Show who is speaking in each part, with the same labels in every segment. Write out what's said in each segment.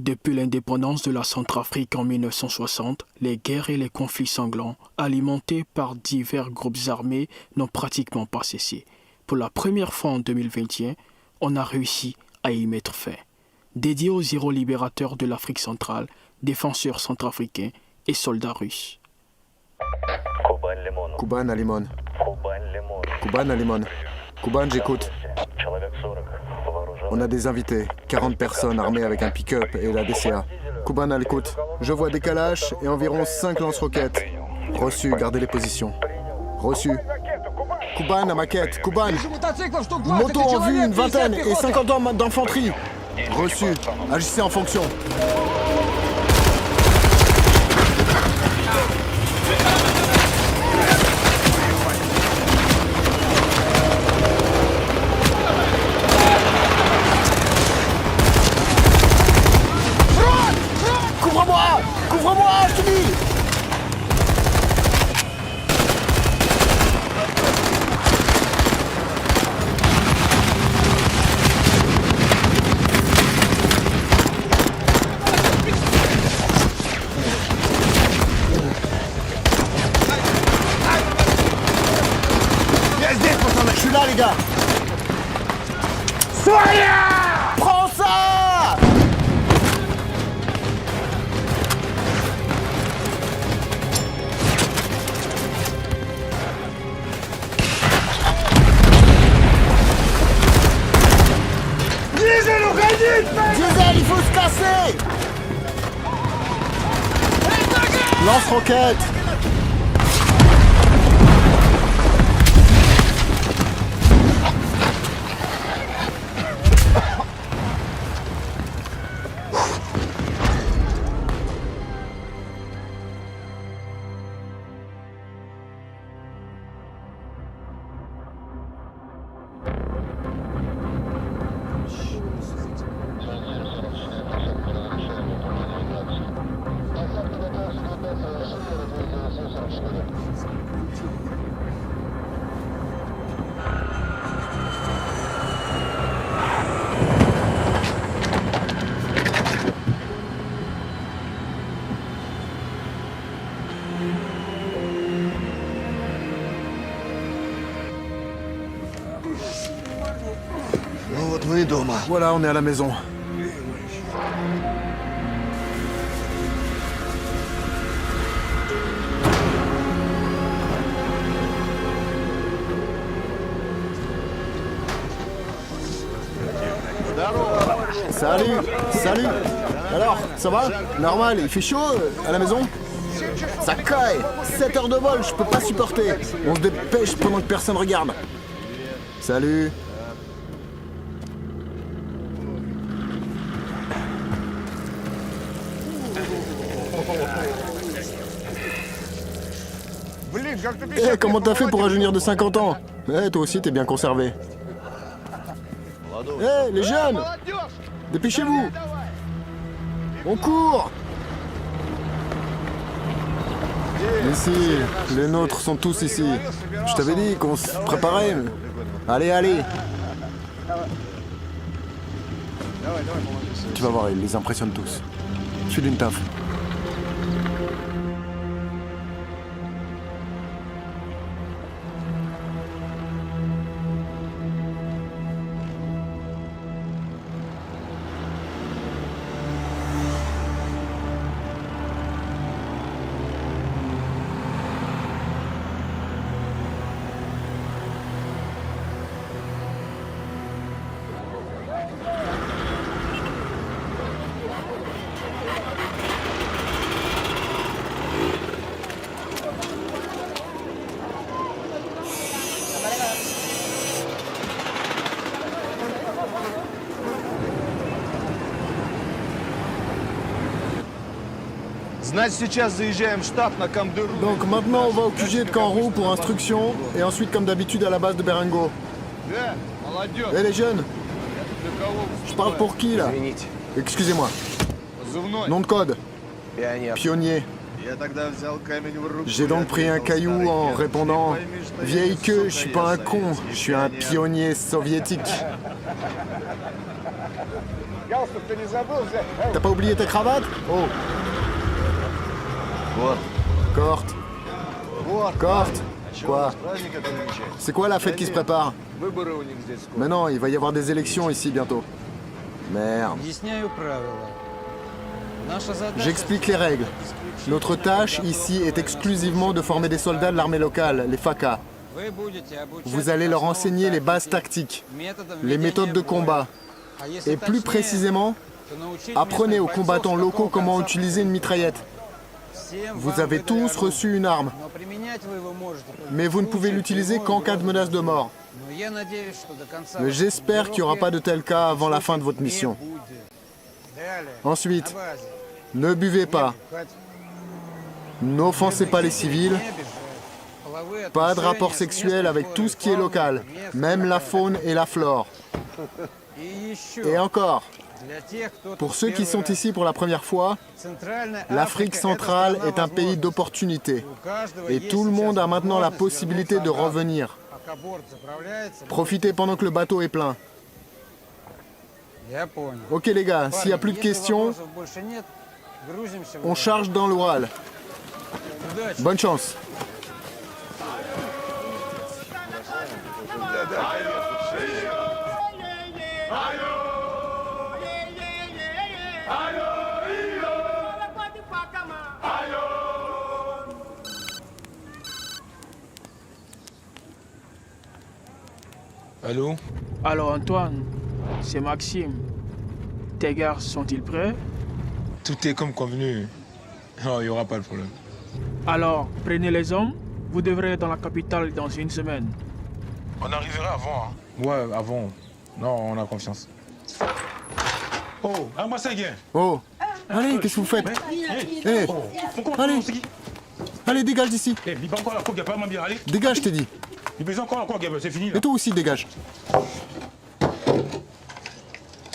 Speaker 1: Depuis l'indépendance de la Centrafrique en 1960, les guerres et les conflits sanglants, alimentés par divers groupes armés, n'ont pratiquement pas cessé. Pour la première fois en 2021, on a réussi à y mettre fin. Dédié aux héros libérateurs de l'Afrique centrale, défenseurs centrafricains et soldats russes.
Speaker 2: Kuban à Limon. Kuban à Limon. Kuban, j'écoute. On a des invités, 40 personnes armées avec un pick-up et la DCA. Kuban à l'écoute. Je vois des calaches et environ 5 lance-roquettes. Reçu, gardez les positions. Reçu. Kuban à maquette. Kuban. Moto en vue, une vingtaine et 50 hommes d'infanterie. Reçu. Agissez en fonction. Couvre-moi! Couvre-moi, je te dis! Je suis là, les gars! Soyez! Prends ça! Diesel, il faut se casser! Lance-roquette! Voilà, on est à la maison. Salut, salut. Alors, ça va? Normal, il fait chaud à la maison? Ça caille. 7 heures de vol, je peux pas supporter. On se dépêche pendant que personne regarde. Salut. Eh, comment t'as fait pour rajeunir de 50 ans? Eh, toi aussi, t'es bien conservé. Eh, les jeunes! Dépêchez-vous! On court! Ici, les nôtres sont tous ici. Je t'avais dit qu'on se préparait. Allez, allez! Tu vas voir, ils les impressionnent tous. Je suis d'une taf. Donc maintenant on va au QG de Canrou pour instruction et ensuite comme d'habitude à la base de Berengo. Eh les jeunes, je parle pour qui là? Excusez-moi. Nom de code? Pionnier. J'ai donc pris un caillou en répondant « Vieille queue, je suis pas un con, je suis un pionnier soviétique ». T'as pas oublié ta cravate? Oh. Kort. Kort. Quoi? C'est quoi la fête qui se prépare? Mais non, il va y avoir des élections ici bientôt. Merde. J'explique les règles. Notre tâche ici est exclusivement de former des soldats de l'armée locale, les FACA. Vous allez leur enseigner les bases tactiques, les méthodes de combat. Et plus précisément, apprenez aux combattants locaux comment utiliser une mitraillette. Vous avez tous reçu une arme, mais vous ne pouvez l'utiliser qu'en cas de menace de mort. Mais j'espère qu'il n'y aura pas de tel cas avant la fin de votre mission. Ensuite, ne buvez pas. N'offensez pas les civils. Pas de rapport sexuel avec tout ce qui est local, même la faune et la flore. Et encore, pour ceux qui sont ici pour la première fois, l'Afrique centrale est un pays d'opportunités. Et tout le monde a maintenant la possibilité de revenir. Profitez pendant que le bateau est plein. Ok les gars, s'il n'y a plus de questions, on charge dans l'Oural. Bonne chance.
Speaker 3: Allô?
Speaker 1: Alors Antoine, c'est Maxime. Tes gars sont-ils prêts?
Speaker 3: Tout est comme convenu. Non, il n'y aura pas de problème.
Speaker 1: Alors, prenez les hommes. Vous devrez être dans la capitale dans une semaine.
Speaker 3: On arrivera avant, hein? Ouais, avant. Non, on a confiance. Oh, moi c'est bien.
Speaker 2: Oh, allez, qu'est-ce que vous faites? Eh, allez, allez, dégage d'ici. Dégage, je t'ai dit.
Speaker 3: C'est fini.
Speaker 2: Et toi aussi, dégage.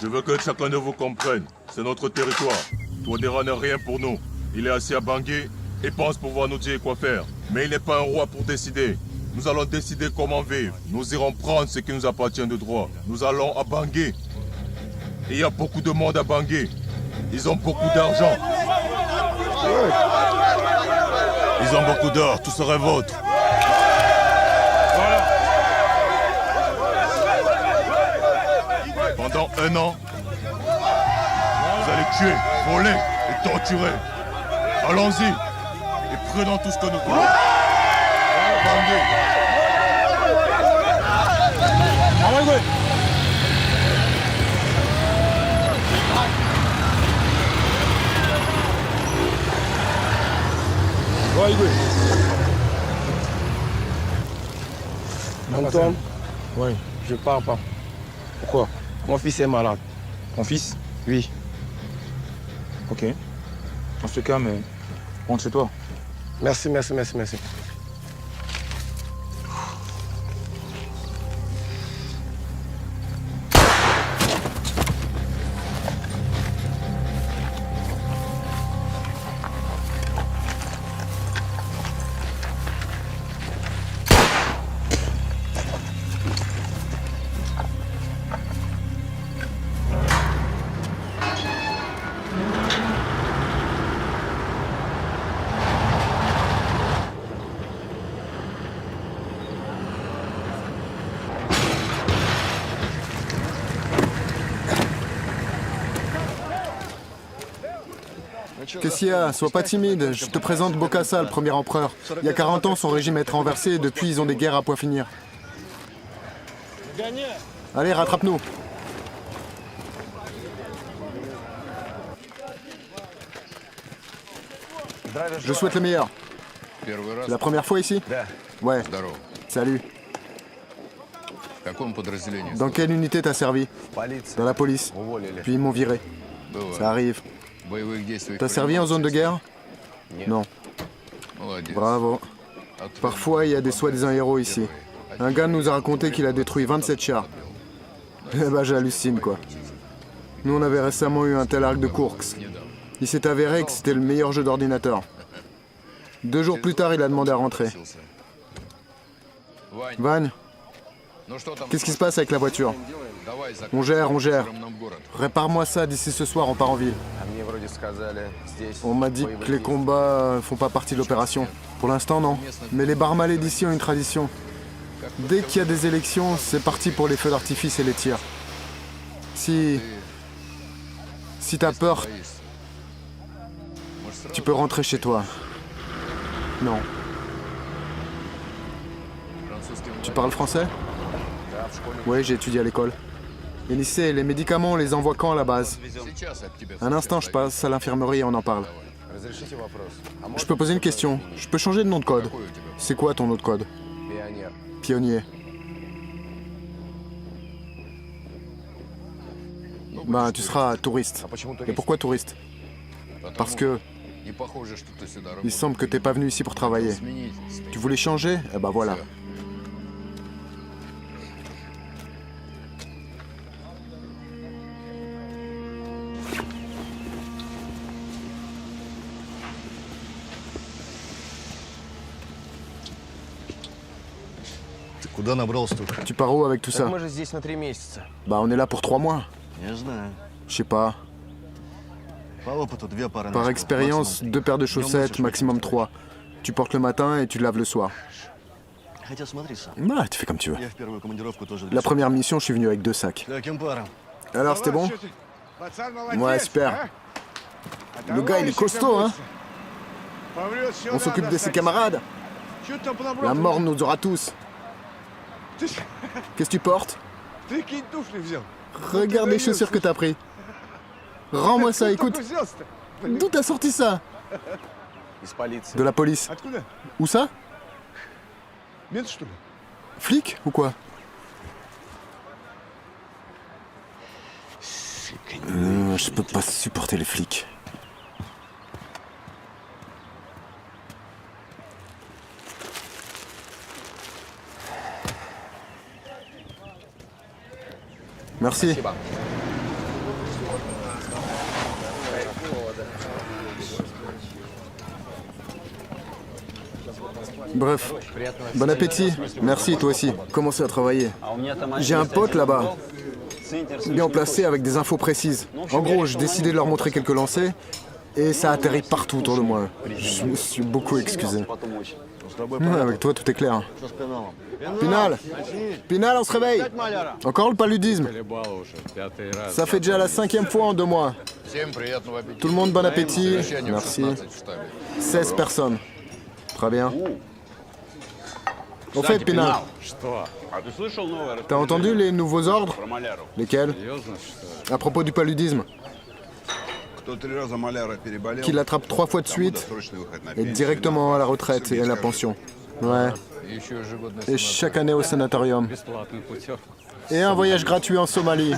Speaker 4: Je veux que chacun de vous comprenne. C'est notre territoire. Touadéra n'est rien pour nous. Il est assis à Bangui et pense pouvoir nous dire quoi faire. Mais il n'est pas un roi pour décider. Nous allons décider comment vivre. Nous irons prendre ce qui nous appartient de droit. Nous allons à Bangui. Et il y a beaucoup de monde à Bangui. Ils ont beaucoup d'argent. Ils ont beaucoup d'or. Tout serait vôtre. Pendant un an, vous allez tuer, voler et torturer. Allons-y et prenons tout ce que nous voulons.
Speaker 5: Antoine,
Speaker 3: Oui.
Speaker 5: je pars pas.
Speaker 3: Pourquoi?
Speaker 5: Mon fils est malade.
Speaker 3: Ton fils?
Speaker 5: Oui.
Speaker 3: Ok. En ce cas, mais rentre chez toi.
Speaker 5: Merci.
Speaker 2: Qu'est-ce qu'il y a? Sois pas timide. Je te présente Bokassa, le premier empereur. Il y a 40 ans, son régime est renversé et depuis, ils ont des guerres à point finir. Allez, rattrape-nous. Je souhaite le meilleur. C'est la première fois ici? Ouais. Salut. Dans quelle unité t'as servi? Dans la police. Puis ils m'ont viré. Ça arrive. T'as servi en zone de guerre? Non. Bravo. Parfois, il y a des soi-disant héros ici. Un gars nous a raconté qu'il a détruit 27 chars. Eh ben, j'hallucine, quoi. Nous, on avait récemment eu un tel arc de Kursk. Il s'est avéré que c'était le meilleur jeu d'ordinateur. 2 jours plus tard, il a demandé à rentrer. Van, Qu'est-ce qui se passe avec la voiture? On gère, on gère. Répare-moi ça d'ici ce soir, on part en ville. On m'a dit que les combats font pas partie de l'opération. Pour l'instant, non. Mais les barmalais d'ici ont une tradition. Dès qu'il y a des élections, c'est parti pour les feux d'artifice et les tirs. Si t'as peur, tu peux rentrer chez toi. Non. Tu parles français? Oui, j'ai étudié à l'école. Et lycée, les médicaments, on les envoie quand à la base? Un instant, je passe à l'infirmerie et on en parle. Je peux poser une question? Je peux changer de nom de code? C'est quoi ton nom de code? Pionnier. Ben, tu seras touriste. Et pourquoi touriste? Parce que il semble que t'es pas venu ici pour travailler. Tu voulais changer? Eh ben voilà. Tu pars où avec tout ça? Bah on est là pour 3 mois. Je sais pas. Par expérience, 2 paires de chaussettes, maximum 3. Tu portes le matin et tu laves le soir. Bah tu fais comme tu veux. La première mission, je suis venu avec 2 sacs. Alors c'était bon? Ouais, super. Le gars il est costaud, hein? On s'occupe de ses camarades. La mort nous aura tous. Qu'est-ce que tu portes? Regarde les chaussures que t'as pris. Rends-moi ça, écoute. D'où t'as sorti ça? De la police. Où ça? Flic ou quoi? Je peux pas supporter les flics. Merci. Bref, bon appétit. Merci, toi aussi. Commencez à travailler. J'ai un pote là-bas, bien placé avec des infos précises. En gros, j'ai décidé de leur montrer quelques lancers et ça atterrit partout autour de moi. Je me suis beaucoup excusé. Ouais, avec toi, tout est clair. Pinal! Pinal, on se réveille! Encore le paludisme? Ça fait déjà la 5e fois en 2 mois. Tout le monde, bon appétit. Merci. 16 personnes. Très bien. Au fait, Pinal, t'as entendu les nouveaux ordres? Lesquels? À propos du paludisme. Qu'il attrape 3 fois de suite et directement à la retraite et à la pension. Ouais. Et chaque année au sanatorium. Et un voyage gratuit en Somalie.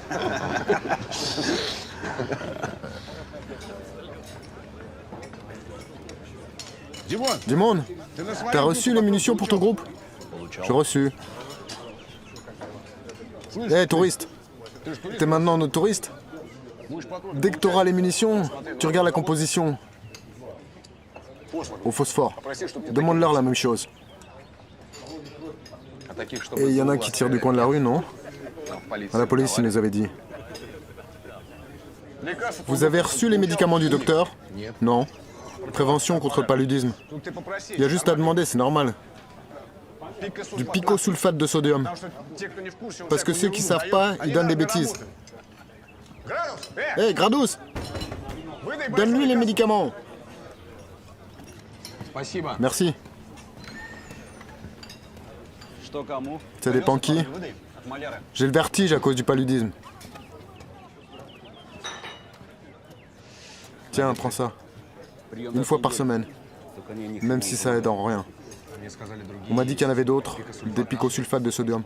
Speaker 2: Dimon, t'as reçu les munitions pour ton groupe? J'ai reçu. Hé, touriste. T'es maintenant notre touriste? Dès que t'auras les munitions, tu regardes la composition. Au phosphore. Demande-leur la même chose. Et il y en a qui tirent du coin de la rue, non? À la police, ils nous avaient dit. Vous avez reçu les médicaments du docteur? Non. Prévention contre le paludisme. Il y a juste à demander, c'est normal. Du picosulfate de sodium. Parce que ceux qui savent pas, ils donnent des bêtises. Hé, Gradus! Donne-lui les médicaments. Merci. Ça dépend qui. J'ai le vertige à cause du paludisme. Tiens, prends ça. 1 fois par semaine. Même si ça aide en rien. On m'a dit qu'il y en avait d'autres, des picosulfates de sodium.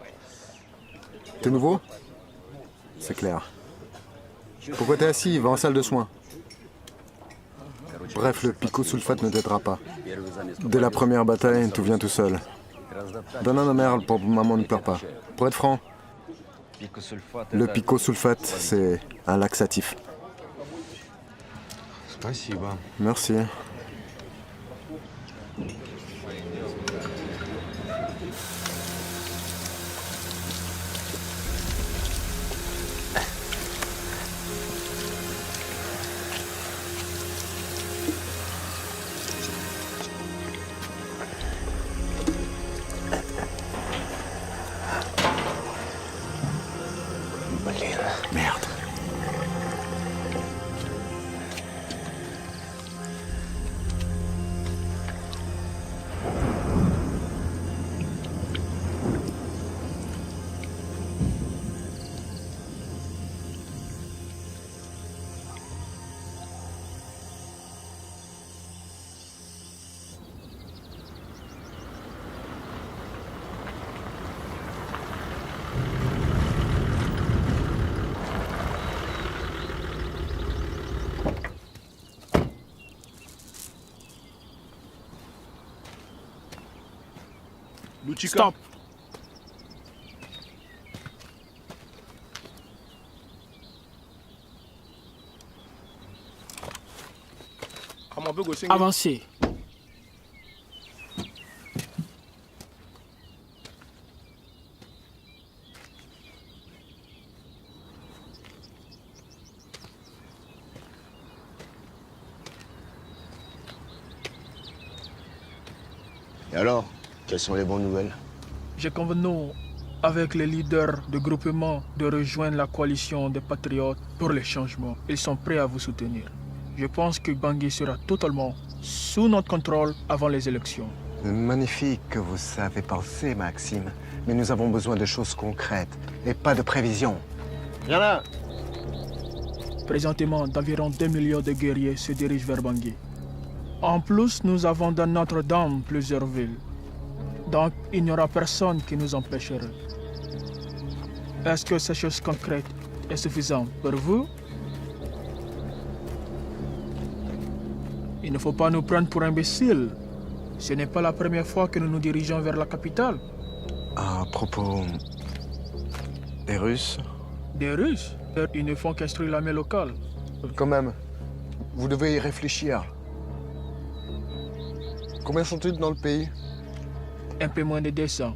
Speaker 2: T'es nouveau? C'est clair. Pourquoi t'es assis? Va en salle de soins. Bref, le picosulfate ne t'aidera pas. Dès la première bataille, tout vient tout seul. Donne un merle pour que maman ne pleure pas. Pour être franc, le picosulfate, c'est un laxatif. Merci.
Speaker 1: Stop. Avancez.
Speaker 6: Et alors, quelles sont les bonnes nouvelles?
Speaker 1: J'ai convenu avec les leaders de groupement de rejoindre la coalition des patriotes pour les changements. Ils sont prêts à vous soutenir. Je pense que Bangui sera totalement sous notre contrôle avant les élections.
Speaker 7: Magnifique que vous savez penser, Maxime. Mais nous avons besoin de choses concrètes et pas de prévisions.
Speaker 2: Viens là.
Speaker 1: Présentement, d'environ 2 millions de guerriers se dirigent vers Bangui. En plus, nous avons dans Notre-Dame plusieurs villes. Donc, il n'y aura personne qui nous empêchera. Est-ce que ces choses concrètes est suffisante pour vous? Il ne faut pas nous prendre pour imbéciles. Ce n'est pas la première fois que nous nous dirigeons vers la capitale.
Speaker 7: À propos des Russes,
Speaker 1: Des Russes, ils ne font qu'instruire l'armée locale.
Speaker 2: Quand même, vous devez y réfléchir. Combien sont-ils dans le pays?
Speaker 1: Un peu moins de 200.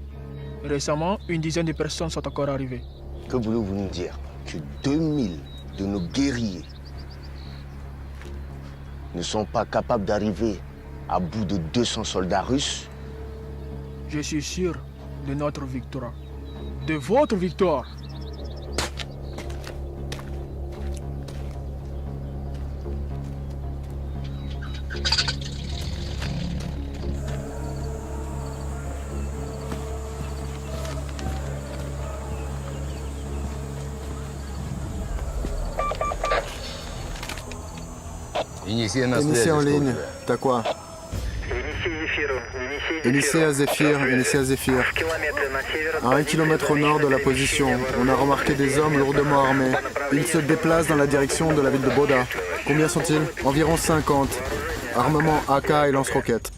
Speaker 1: Récemment, une dizaine de personnes sont encore arrivées.
Speaker 6: Que voulez-vous nous dire? Que 2000 de nos guerriers ne sont pas capables d'arriver à bout de 200 soldats russes?
Speaker 1: Je suis sûr de notre victoire. De votre victoire.
Speaker 2: Initié en ligne. T'as quoi? Initié à Zéphyr, initié à Zéphyr. À 1 kilomètre au nord de la position, on a remarqué des hommes lourdement armés. Ils se déplacent dans la direction de la ville de Boda. Combien sont-ils? Environ 50. Armement AK et lance-roquettes.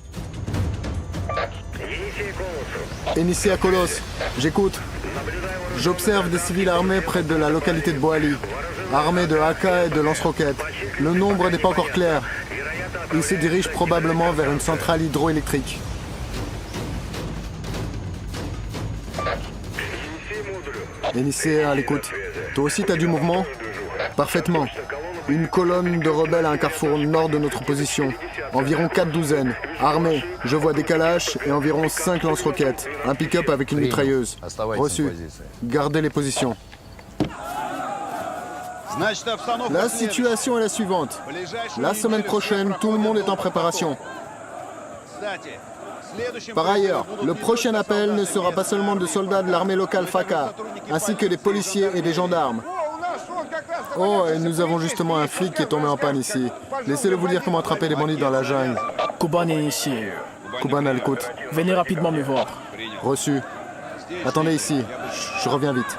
Speaker 2: Initié à Kolos, j'écoute. J'observe des civils armés près de la localité de Boali, armés de AK et de lance-roquettes. Le nombre n'est pas encore clair. Ils se dirigent probablement vers une centrale hydroélectrique. Initié à l'écoute. Toi aussi t'as du mouvement? Parfaitement. Une colonne de rebelles à un carrefour nord de notre position. Environ 4 douzaines. Armés. Je vois des kalash et environ 5 lance-roquettes. Un pick-up avec une mitrailleuse. Reçu. Gardez les positions. La situation est la suivante. La semaine prochaine, tout le monde est en préparation. Par ailleurs, le prochain appel ne sera pas seulement de soldats de l'armée locale FACA, ainsi que des policiers et des gendarmes. Oh, et nous avons justement un flic qui est tombé en panne ici. Laissez-le vous dire comment attraper les bandits dans la jungle.
Speaker 1: Kuban est ici.
Speaker 2: Kuban à l'écoute.
Speaker 1: Venez rapidement me voir.
Speaker 2: Reçu. Attendez ici. Je reviens vite.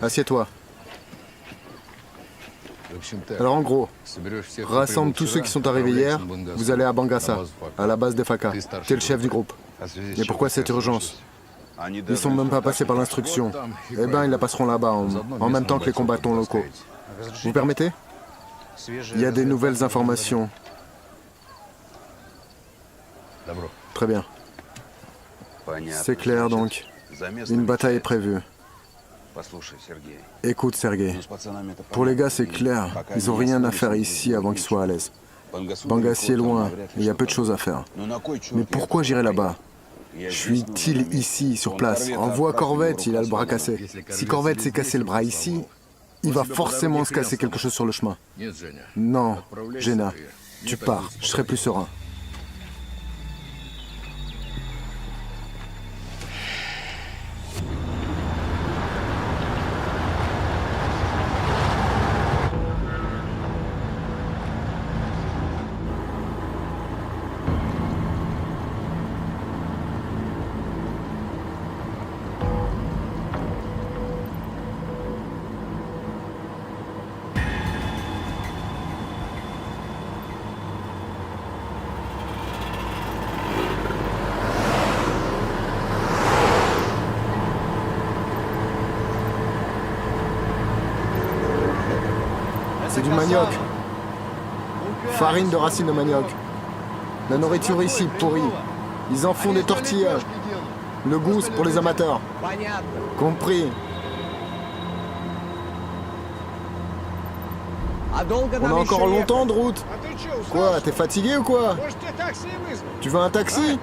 Speaker 2: Assieds-toi. Alors en gros, rassemble tous ceux qui sont arrivés hier, vous allez à Bangassa, à la base des FACA. T'es le chef du groupe. Et pourquoi cette urgence? Ils sont même pas passés par l'instruction. Eh ben, ils la passeront là-bas, en même temps que les combattants locaux. Vous permettez? Il y a des nouvelles informations. Très bien. C'est clair donc. Une bataille est prévue. Écoute, Sergei. Pour les gars, c'est clair. Ils n'ont rien à faire ici avant qu'ils soient à l'aise. Bangassi est loin, et il y a peu de choses à faire. Mais pourquoi j'irai là-bas? Suis-il ici, sur place? Envoie Corvette, il a le bras cassé. Si Corvette s'est cassé le bras ici, il va forcément se casser quelque chose sur le chemin. Non, Jenna, tu pars, je serai plus serein. C'est du manioc. Farine de racines de manioc. La nourriture ici, pourrie. Ils en font des tortillas. Le goût, c'est pour les amateurs. Compris. On a encore longtemps de route. Quoi, t'es fatigué ou quoi? Tu veux un taxi?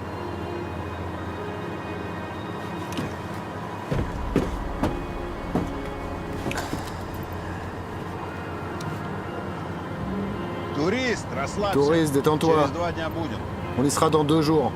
Speaker 2: Touriste, détends-toi. On y sera dans 2 jours.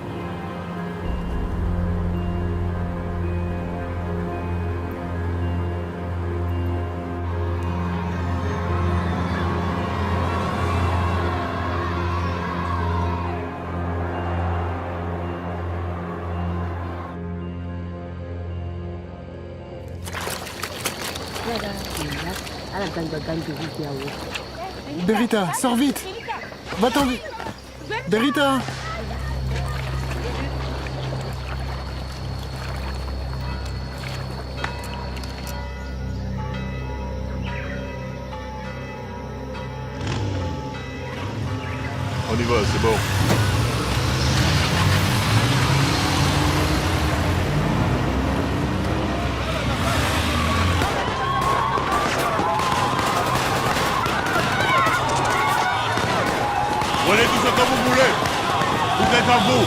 Speaker 2: Berita, sors vite! Va-t'en vite! Berita!
Speaker 4: On y va, c'est bon. Prenez tout ce que vous voulez. Tout est à vous.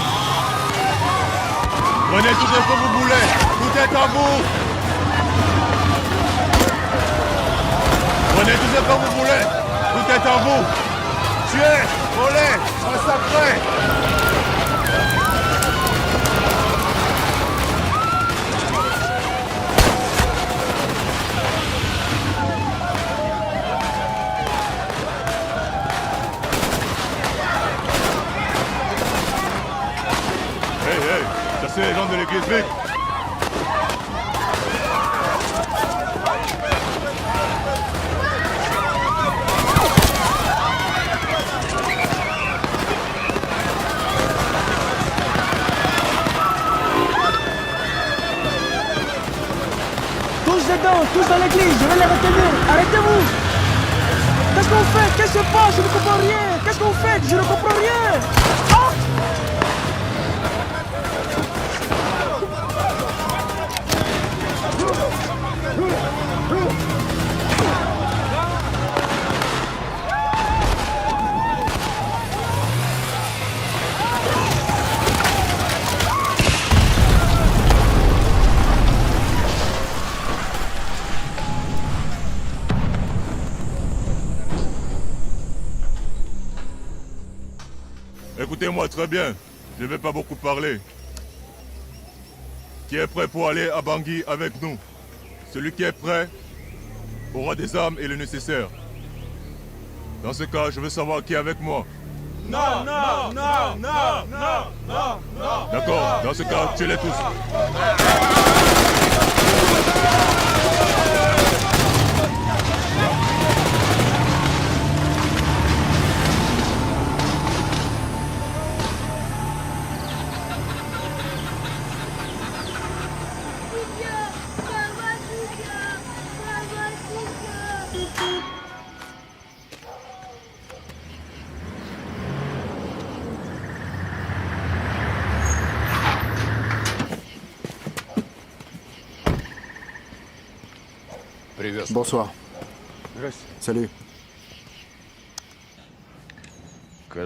Speaker 4: Prenez tout ce que vous voulez. Tout est à vous. Prenez tout ce que vous voulez. Tout est à vous. Tuez, volez, massacrez. Chassez les gens de l'église vite.
Speaker 8: Tous dedans, tous dans l'église, je vais les retenir. Arrêtez-vous. Qu'est-ce qu'on fait? Qu'est-ce qui se passe? Je ne comprends rien. Qu'est-ce qu'on fait? Je ne comprends rien. Ah!
Speaker 4: Écoutez-moi très bien, je ne vais pas beaucoup parler. Qui est prêt pour aller à Bangui avec nous? Celui qui est prêt aura des armes et le nécessaire. Dans ce cas, je veux savoir qui est avec moi.
Speaker 3: Non, non, non, non, non, non, non.
Speaker 4: D'accord, dans ce cas, tuez-les tous.
Speaker 2: Bonsoir. Salut. Mais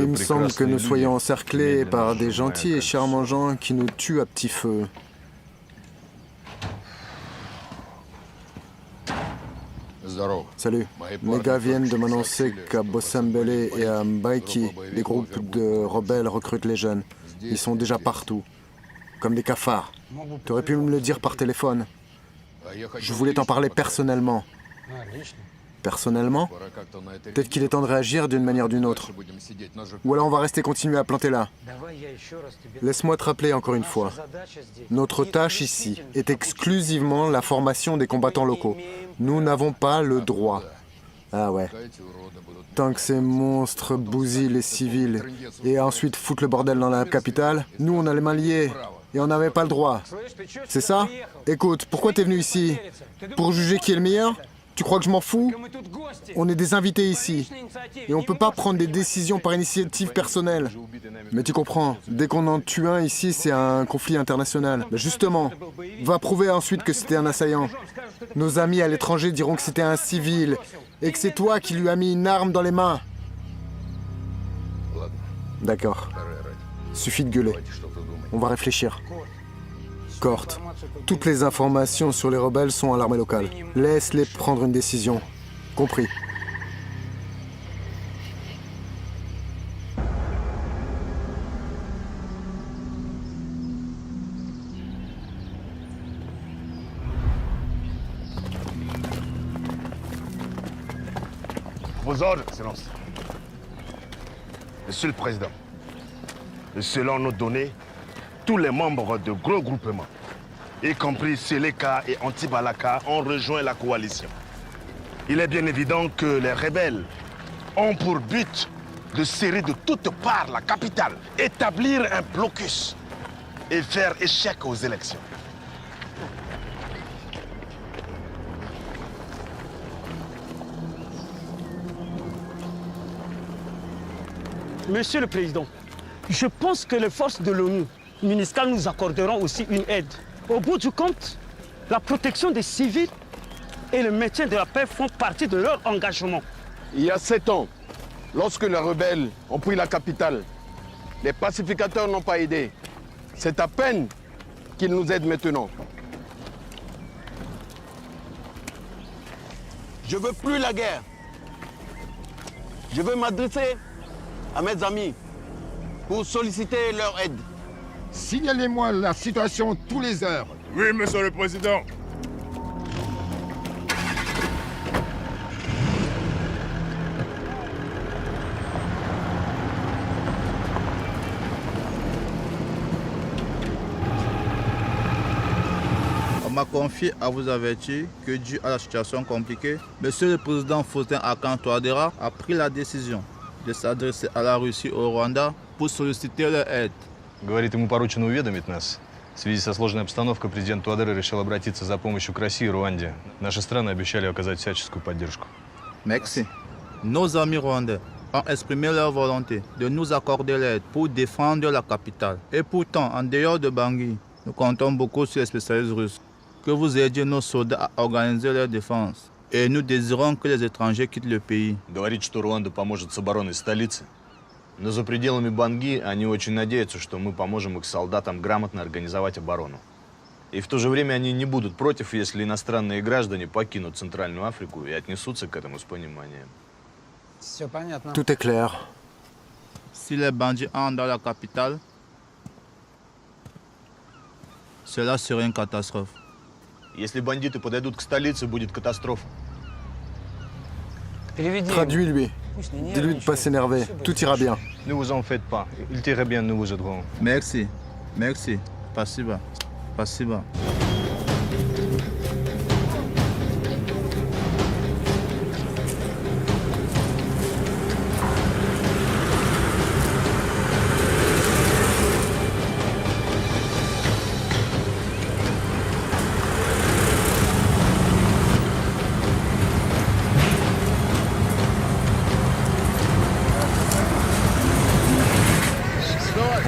Speaker 2: il me semble que nous soyons encerclés par des gentils et charmants gens qui nous tuent à petit feu. Salut. Mes gars viennent de m'annoncer qu'à Bossambélé et à Mbaïki, des groupes de rebelles recrutent les jeunes. Ils sont déjà partout, comme des cafards. Tu aurais pu me le dire par téléphone. Je voulais t'en parler personnellement. Personnellement? Peut-être qu'il est temps de réagir d'une manière ou d'une autre. Ou alors on va rester continuer à planter là. Laisse-moi te rappeler encore une fois. Notre tâche ici est exclusivement la formation des combattants locaux. Nous n'avons pas le droit. Ah ouais. Tant que ces monstres bousillent les civils et ensuite foutent le bordel dans la capitale, nous on a les mains liées. Et on n'avait pas le droit. C'est ça? Écoute, pourquoi t'es venu ici? Pour juger qui est le meilleur? Tu crois que je m'en fous? On est des invités ici. Et on peut pas prendre des décisions par initiative personnelle. Mais tu comprends, dès qu'on en tue un ici, c'est un conflit international. Mais justement, va prouver ensuite que c'était un assaillant. Nos amis à l'étranger diront que c'était un civil et que c'est toi qui lui as mis une arme dans les mains. D'accord. Suffit de gueuler. On va réfléchir. Cort, toutes les informations sur les rebelles sont à l'armée locale. Laisse-les prendre une décision. Compris.
Speaker 6: Vos ordres, Excellence. Monsieur le Président, selon nos données, tous les membres de gros groupements, y compris Seleka et Antibalaka, ont rejoint la coalition. Il est bien évident que les rebelles ont pour but de serrer de toutes parts la capitale, établir un blocus et faire échec aux élections.
Speaker 8: Monsieur le Président, je pense que les forces de l'ONU, MINUSCA, nous accorderont aussi une aide. Au bout du compte, la protection des civils et le maintien de la paix font partie de leur engagement.
Speaker 5: Il y a 7 ans, lorsque les rebelles ont pris la capitale, les pacificateurs n'ont pas aidé. C'est à peine qu'ils nous aident maintenant. Je veux plus la guerre. Je veux m'adresser à mes amis pour solliciter leur aide.
Speaker 9: Signalez-moi la situation tous les heures.
Speaker 4: Oui, monsieur le Président.
Speaker 10: On m'a confié à vous avertir que dû à la situation compliquée, Monsieur le Président Faustin Archange Touadéra a pris la décision de s'adresser à la Russie et au Rwanda pour solliciter leur aide.
Speaker 11: Говорит, ему поручено уведомить нас. В связи со сложной обстановкой президент Touadéra решил обратиться за помощью к России и Руанде. Наши страны обещали оказать всяческую поддержку.
Speaker 10: Merci. Nos amis rwandais ont exprimé leur volonté de nous accorder l'aide pour défendre la capitale. Et pourtant, en dehors de Bangui, nous comptons beaucoup sur les spécialistes russes. Que vous aidiez nos soldats à organiser leur défense. Et nous désirons que les étrangers quittent le pays.
Speaker 11: Говорит, что Руанда поможет с обороной столицы. Но за пределами Банги они очень надеются, что мы поможем их солдатам грамотно организовать оборону. И в то же время они не будут против, если иностранные граждане покинут Центральную Африку и отнесутся к этому с пониманием.
Speaker 2: Tout est clair.
Speaker 10: Si les bandits entrent dans la capitale, cela serait une catastrophe.
Speaker 11: Если бандиты подойдут к столице, будет катастрофа.
Speaker 2: Traduis-lui. Dis-lui de pas s'énerver. Tout ira bien.
Speaker 11: Ne vous en faites pas. Ils iraient bien, nous vous aiderons.
Speaker 10: Merci. Merci. Спасибо. Спасибо.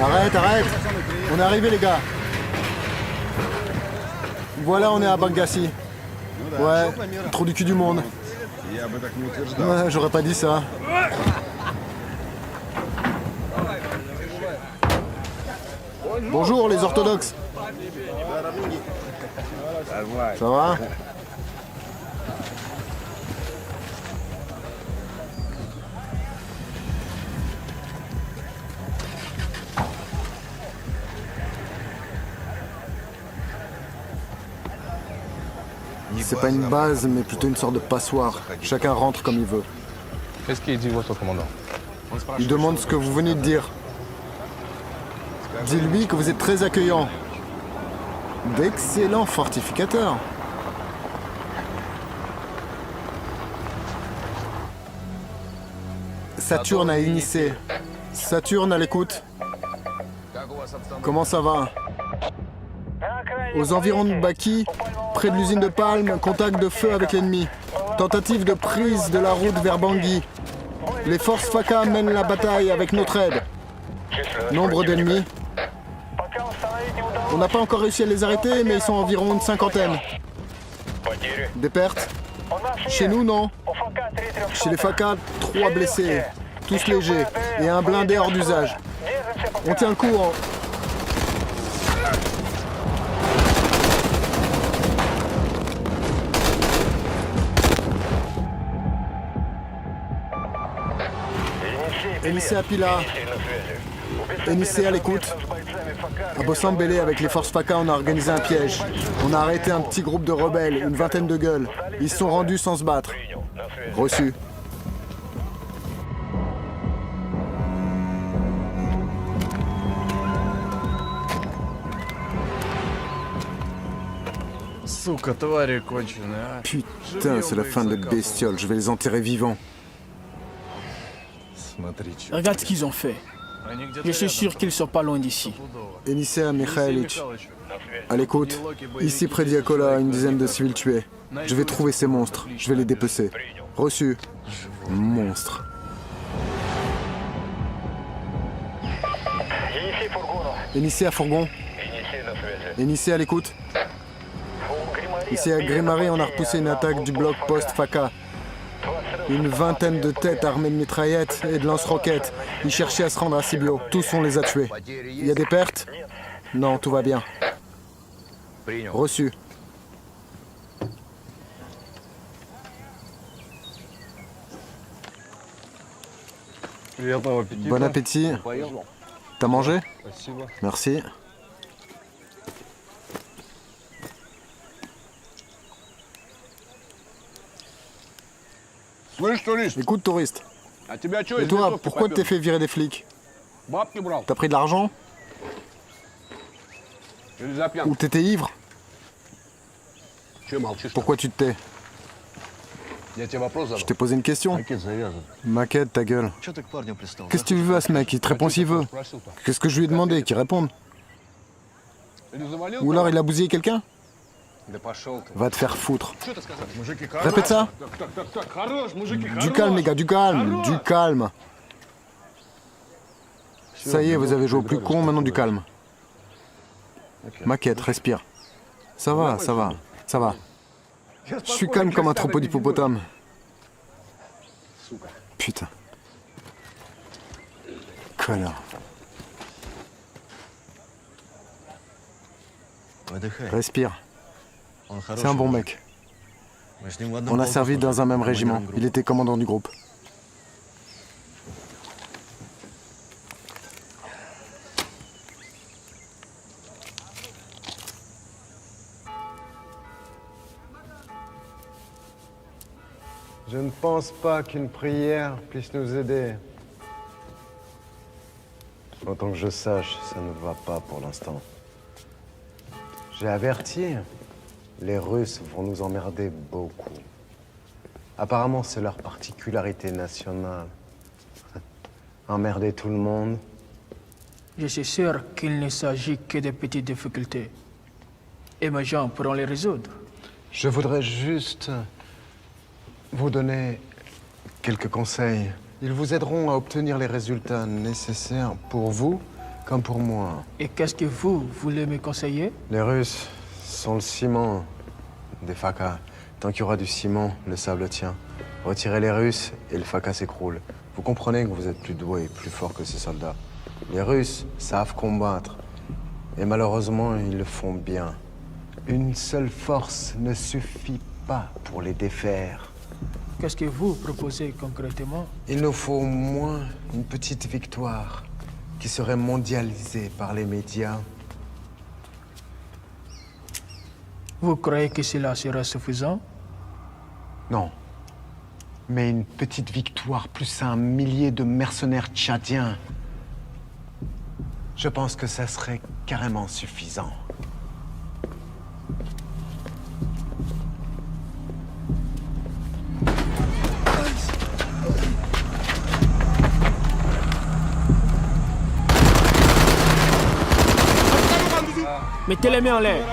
Speaker 2: Arrête, arrête. On est arrivé, les gars. Voilà, on est à Bangassi. Ouais, trop du cul du monde. Ouais, j'aurais pas dit ça. Bonjour, les orthodoxes. Ça va? C'est pas une base, mais plutôt une sorte de passoire. Chacun rentre comme il veut.
Speaker 11: Qu'est-ce qu'il dit, votre commandant?
Speaker 2: Il demande ce que vous venez de dire. Dis-lui que vous êtes très accueillant. D'excellents fortificateurs. Saturne a initié. Saturne à l'écoute. Comment ça va? Aux environs de Baki, près de l'usine de Palme, contact de feu avec l'ennemi. Tentative de prise de la route vers Bangui. Les forces FACA mènent la bataille avec notre aide. Nombre d'ennemis. On n'a pas encore réussi à les arrêter, mais ils sont environ une cinquantaine. Des pertes? Chez nous, non. Chez les FACA, 3 blessés, tous légers, et un blindé hors d'usage. On tient le coup en... Enissé à Pila. Enissé à l'écoute. À Bossambélé, avec les forces FACA, on a organisé un piège. On a arrêté un petit groupe de rebelles, une vingtaine de gueules. Ils se sont rendus sans se battre. Reçu. Putain, c'est la fin de bestioles. Je vais les enterrer vivants.
Speaker 1: Regarde ce qu'ils ont fait. Je suis sûr qu'ils sont pas loin d'ici.
Speaker 2: Enissé Mikhailic. À l'écoute. Ici près d'Yakola, une dizaine de civils tués. Je vais trouver ces monstres. Je vais les dépecer. Reçu. Monstre. Enissé à Fourgon. Enissé à l'écoute. Ici à Grimari, on a repoussé une attaque du bloc post-FACA. Une vingtaine de têtes armées de mitraillettes et de lance-roquettes. Ils cherchaient à se rendre à Sibio. Tous, on les a tués. Il y a des pertes? Non, tout va bien. Reçu. Bon appétit. T'as mangé? Merci. Écoute, touriste. Et toi, pourquoi tu t'es fait virer des flics? T'as pris de l'argent? Ou t'étais ivre? Pourquoi tu te tais? Je t'ai posé une question. Maquette, ta gueule. Qu'est-ce que tu veux à ce mec? Il te répond s'il veut. Qu'est-ce que je lui ai demandé? Qu'il réponde. Ou alors il a bousillé quelqu'un? Va te faire foutre. Répète ça. Du calme, les gars, du calme, du calme. Ça y est, vous avez joué au plus con, maintenant du calme. Maquette, respire. Ça va, ça va, ça va. Je suis calme comme un troupeau d'hippopotames. Putain. Connard. Respire. C'est un bon mec. On a servi dans un même régiment. Il était commandant du groupe.
Speaker 7: Je ne pense pas qu'une prière puisse nous aider. Autant que je sache, ça ne va pas pour l'instant. J'ai averti. Les Russes vont nous emmerder beaucoup. Apparemment, c'est leur particularité nationale. Emmerder tout le monde.
Speaker 1: Je suis sûr qu'il ne s'agit que de petites difficultés. Et mes gens pourront les résoudre.
Speaker 7: Je voudrais juste vous donner quelques conseils. Ils vous aideront à obtenir les résultats nécessaires pour vous comme pour moi.
Speaker 1: Et qu'est-ce que vous voulez me conseiller?
Speaker 7: Les Russes sont le ciment des FACA. Tant qu'il y aura du ciment, le sable tient. Retirez les Russes et le FACA s'écroule. Vous comprenez que vous êtes plus doué et plus fort que ces soldats. Les Russes savent combattre. Et malheureusement, ils le font bien. Une seule force ne suffit pas pour les défaire.
Speaker 1: Qu'est-ce que vous proposez concrètement?
Speaker 7: Il nous faut au moins une petite victoire qui serait mondialisée par les médias.
Speaker 1: Vous croyez que cela sera suffisant?
Speaker 7: Non. Mais une petite victoire plus un millier de mercenaires tchadiens. Je pense que ça serait carrément suffisant.
Speaker 1: Mettez les mains en l'air.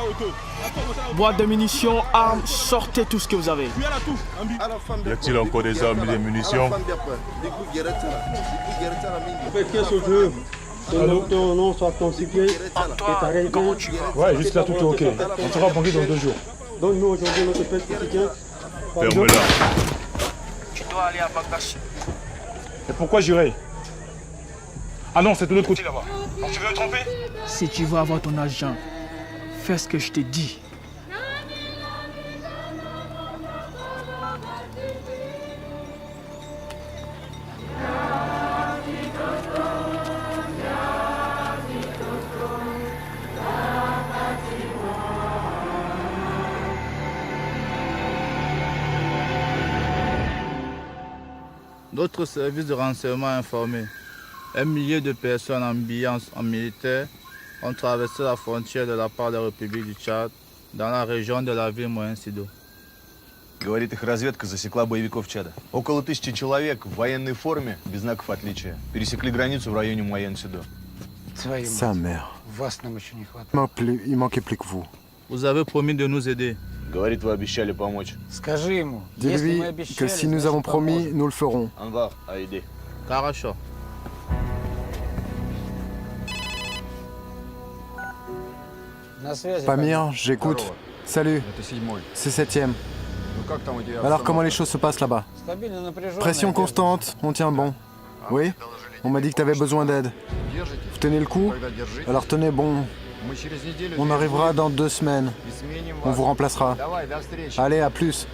Speaker 1: Boîte de munitions, armes, sortez tout ce que vous avez.
Speaker 4: Y a-t-il encore des armes et des munitions?
Speaker 8: Ton nom soit constitué et ta résidence.
Speaker 3: Ouais, juste là, tout est ok. On sera banqué dans 2 jours.
Speaker 8: Donne-nous aujourd'hui notre pèse quotidien.
Speaker 4: Ferme-la.
Speaker 1: Tu dois aller à Bagdash.
Speaker 3: Et pourquoi j'irai? Ah non, c'est de l'autre côté là-bas. Alors tu veux me tromper?
Speaker 1: Si tu veux avoir ton argent, fais ce que je te dis.
Speaker 10: Notre service de renseignement a informé. 1 millier de personnes habillées en militaire ont traversé la frontière de la part de la République du Tchad dans la région de la ville Моен-Сидо.
Speaker 11: Говорит, их разведка засекла боевиков Чада. Около 1000 человек в военной форме, без знаков отличия, пересекли границу в районе Моен-Сидо.
Speaker 7: Sa mère. Il manquait plus que vous.
Speaker 10: Vous avez promis de nous aider.
Speaker 11: Говорит, вы обещали помочь.
Speaker 7: Dis-lui que si nous avons promis, nous le ferons.
Speaker 11: Анвар, Аиди.
Speaker 10: Хорошо.
Speaker 7: Pamir, j'écoute. Salut, c'est 7e. Alors comment les choses se passent là-bas? Pression constante, on tient bon. Oui? On m'a dit que tu avais besoin d'aide. Vous tenez le coup? Alors tenez bon. On arrivera dans 2 semaines. On vous remplacera. Allez, à plus.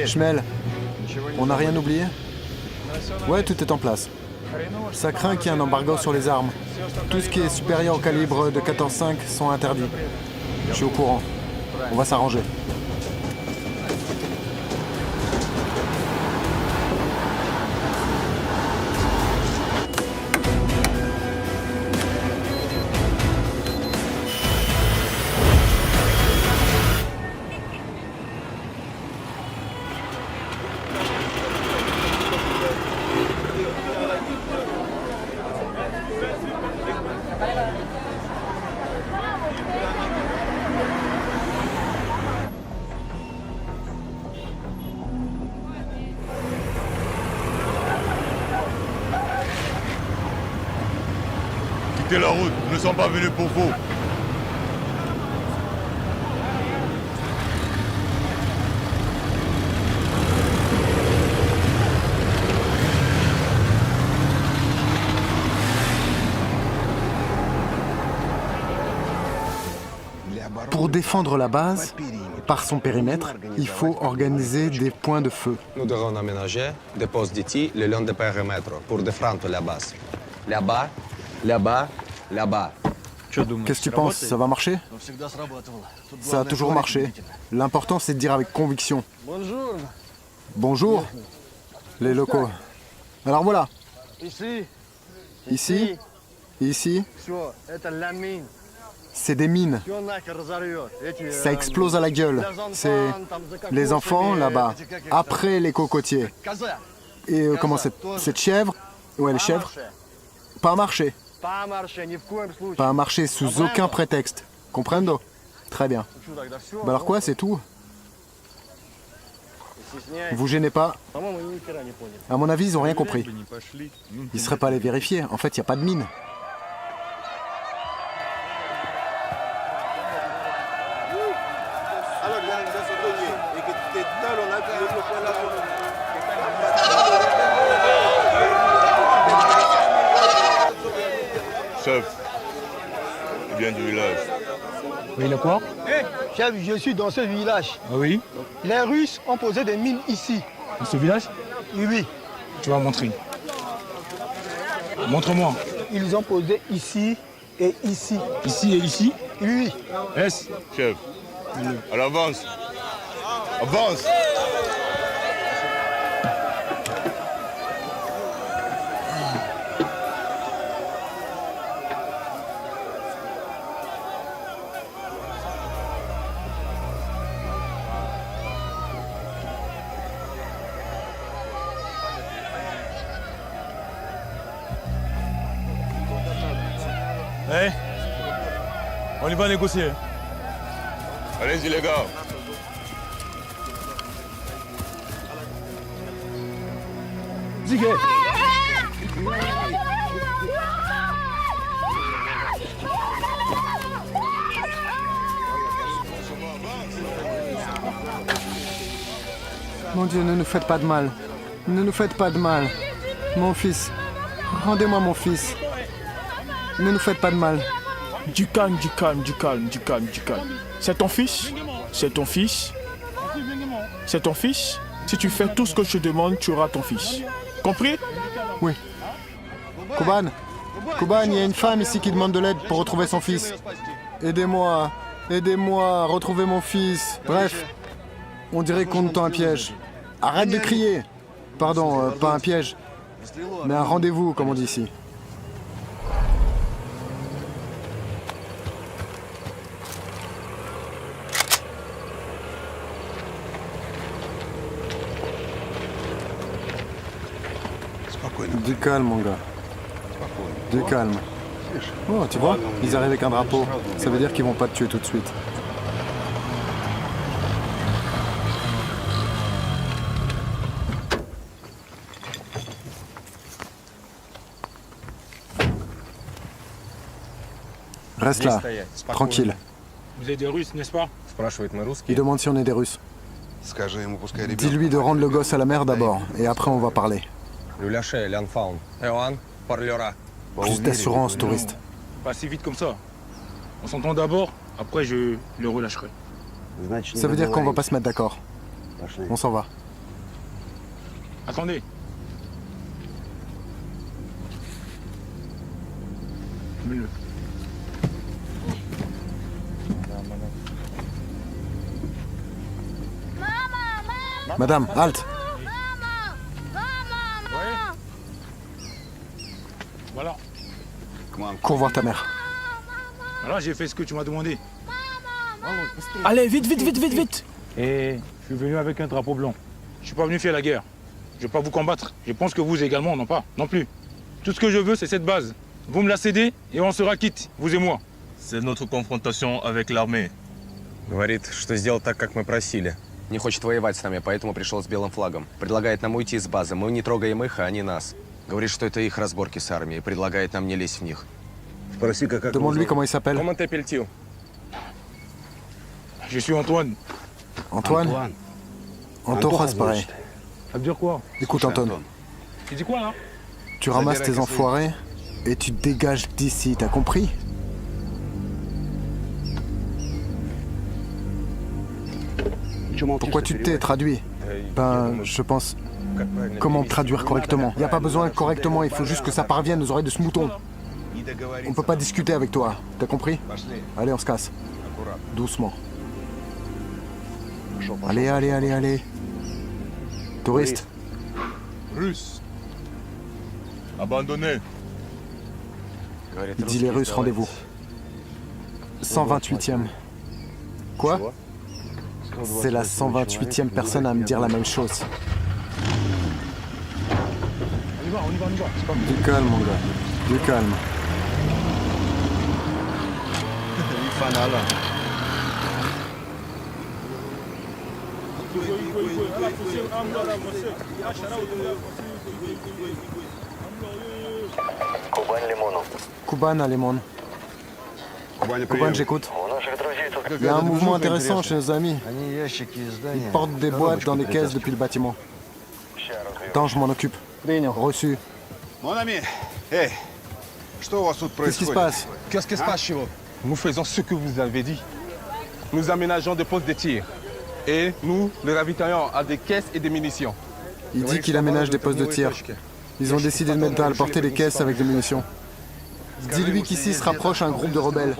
Speaker 7: Shmuel, on n'a rien oublié? Ouais, tout est en place. Ça craint qu'il y ait un embargo sur les armes. Tout ce qui est supérieur au calibre de 14,5 sont interdits. Je suis au courant. On va s'arranger.
Speaker 4: Quittez la route, nous ne sommes pas venus pour vous.
Speaker 7: Pour défendre la base, par son périmètre, il faut organiser des points de feu.
Speaker 12: Nous devons aménager des postes d'IT le long du périmètre pour défendre la base. Là-bas, là-bas, là-bas.
Speaker 7: Qu'est-ce que tu penses? Ça va marcher? Ça a toujours marché. L'important, c'est de dire avec conviction.
Speaker 8: Bonjour.
Speaker 7: Bonjour, les locaux. Alors voilà.
Speaker 8: Ici.
Speaker 7: Ici. Ici. C'est des mines. Ça explose à la gueule. C'est les enfants là-bas. Après les cocotiers. Et comment cette chèvre? Ouais, les chèvres. Pas marché. Pas marché sous aucun prétexte. Comprendo? Très bien. Bah alors quoi, c'est tout? Vous gênez pas? À mon avis, ils ont rien compris. Ils seraient pas allés vérifier. En fait, il n'y a pas de mine.
Speaker 4: Chef, il vient du village.
Speaker 3: Oui, il a quoi?
Speaker 13: Chef, je suis dans ce village.
Speaker 3: Ah oui?
Speaker 13: Les Russes ont posé des mines ici.
Speaker 3: Dans ce village?
Speaker 13: Oui, oui.
Speaker 3: Tu vas montrer. Montre-moi.
Speaker 13: Ils ont posé ici et ici.
Speaker 3: Ici et ici?
Speaker 13: Oui, oui.
Speaker 3: Est-ce?
Speaker 4: Chef, alors avance. Avance.
Speaker 3: Hey, on y va négocier.
Speaker 4: Allez-y les gars.
Speaker 3: Ziguet.
Speaker 2: Mon Dieu, ne nous faites pas de mal. Ne nous faites pas de mal. Mon fils. Rendez-moi mon fils. Ne nous faites pas de mal.
Speaker 1: Du calme, du calme, du calme, du calme, du calme. C'est ton fils? C'est ton fils? C'est ton fils? Si tu fais tout ce que je te demande, tu auras ton fils. Compris?
Speaker 2: Oui. Kuban, Kuban, il y a une femme ici qui demande de l'aide pour retrouver son fils. Aidez-moi, aidez-moi à retrouver mon fils. Bref, on dirait qu'on nous tend un piège. Arrête de crier. Pardon, pas un piège, mais un rendez-vous, comme on dit ici. Du calme, mon gars. Du calme. Oh, tu vois, ils arrivent avec un drapeau. Ça veut dire qu'ils vont pas te tuer tout de suite. Reste là, tranquille.
Speaker 3: Vous êtes des Russes, n'est-ce pas?
Speaker 2: Il demande si on est des Russes. Dis-lui de rendre le gosse à la mère d'abord, et après on va parler. Juste d'assurance, touriste.
Speaker 3: Pas si vite comme ça. On s'entend d'abord, après je le relâcherai.
Speaker 2: Ça veut dire qu'on va pas se mettre d'accord. On s'en va.
Speaker 3: Attendez. Mets-le.
Speaker 2: Madame, halte.
Speaker 3: Voilà.
Speaker 2: Cours voir ta mère.
Speaker 3: Voilà, j'ai fait ce que tu m'as demandé.
Speaker 1: Allez, vite, vite, vite, vite, vite.
Speaker 3: Et je suis venu avec un drapeau blanc. Je suis pas venu faire la guerre. Je vais pas vous combattre. Je pense que vous également, non plus. Tout ce que je veux, c'est cette base. Vous me la cédez et on sera quitte, vous et moi.
Speaker 4: C'est notre confrontation avec l'armée.
Speaker 12: Говорит, что сделал так, как мы просили. Не хочет воевать с нами, поэтому пришел с белым флагом. Предлагает нам уйти с базы. Мы не трогаем их, а они нас. Говорит, что это их разборки с армией. Предлагает нам не лезть в них.
Speaker 2: Demande-lui comment il s'appelle.
Speaker 12: Comment t'appelles-tu?
Speaker 3: Je suis Antoine.
Speaker 2: Antoine? Antoine, c'est pareil.
Speaker 3: Ça veut dire quoi?
Speaker 2: Écoute, Antoine.
Speaker 3: Tu dis quoi, là?
Speaker 2: Tu ramasses tes enfoirés et tu te dégages d'ici, t'as compris? Pourquoi tu te tais, traduis? Ben, je pense... Comment traduire correctement? Il n'y a pas besoin de correctement, il faut juste que ça parvienne aux oreilles de ce mouton. On peut pas discuter avec toi, t'as compris? Allez, on se casse. Doucement. Allez, allez, allez, allez. Touriste.
Speaker 4: Russe. Abandonné.
Speaker 2: Il dit les Russes, rendez-vous. 128e. Quoi? C'est la 128e personne à me dire la même chose.
Speaker 3: On y va.
Speaker 2: Du calme, mon gars. Du calme. Kuban à Limon. Kuban, j'écoute. Il y a un mouvement intéressant chez nos amis. Ils portent des boîtes dans des caisses depuis le bâtiment. Attends, je m'en occupe. Reçu.
Speaker 9: Mon ami, hey,
Speaker 2: Qu'est-ce qui se passe?
Speaker 14: Qu'est-ce qui se passe chez vous? Nous faisons ce que vous avez dit. Nous aménageons des postes de tir. Et nous les ravitaillons à des caisses et des munitions.
Speaker 2: Il dit qu'il aménage des postes de tir. Ils ont décidé de mettre à porter des caisses avec des munitions. Dis-lui qu'ici se rapproche un groupe de rebelles.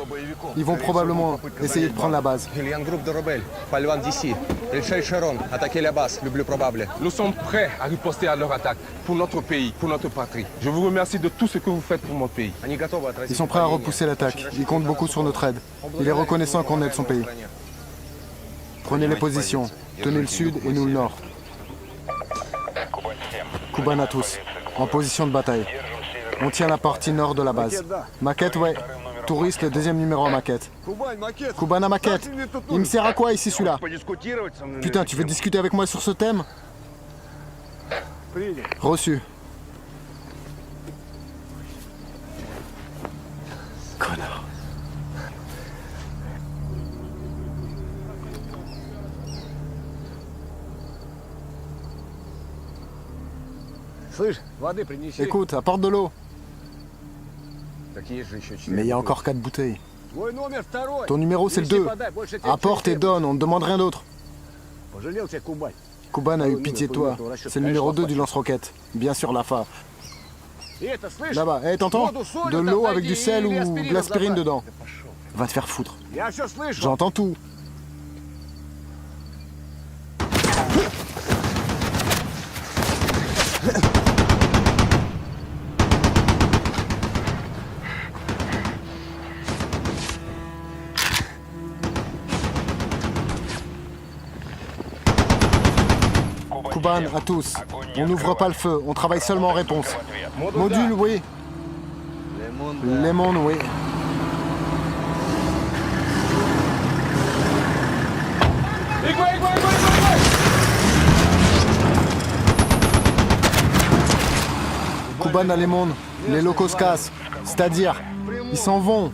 Speaker 2: Ils vont probablement essayer de prendre la base.
Speaker 12: Il y a un groupe de rebelles, pas loin d'ici. Ils chercheront à attaquer la base, le plus probable.
Speaker 14: Nous sommes prêts à riposter à leur attaque pour notre pays, pour notre patrie. Je vous remercie de tout ce que vous faites pour mon pays.
Speaker 2: Ils sont prêts à repousser l'attaque. Ils comptent beaucoup sur notre aide. Il est reconnaissant qu'on aide son pays. Prenez les positions. Tenez le sud et nous le nord. Kuban à tous. En position de bataille. On tient la partie nord de la base. Maquette, ouais. Touriste, le deuxième numéro en maquette. Kuban à maquette. Il me sert à quoi ici celui-là? Putain, tu veux discuter avec moi sur ce thème? Reçu. Connard. Écoute, apporte de l'eau. Mais il y a encore 4 bouteilles. Ton numéro, c'est le 2. Apporte et donne, on ne demande rien d'autre. Kuban a eu pitié de toi. C'est le numéro 2 du lance-roquette. Bien sûr, la fa. Là-bas, hé, t'entends? De l'eau avec du sel ou de l'aspirine dedans. Va te faire foutre. J'entends tout. Kuban, à tous. On n'ouvre pas le feu, on travaille seulement en réponse. Module, oui. Lemon, oui. Kuban à Lemon, les locaux se cassent. C'est-à-dire, ils s'en vont.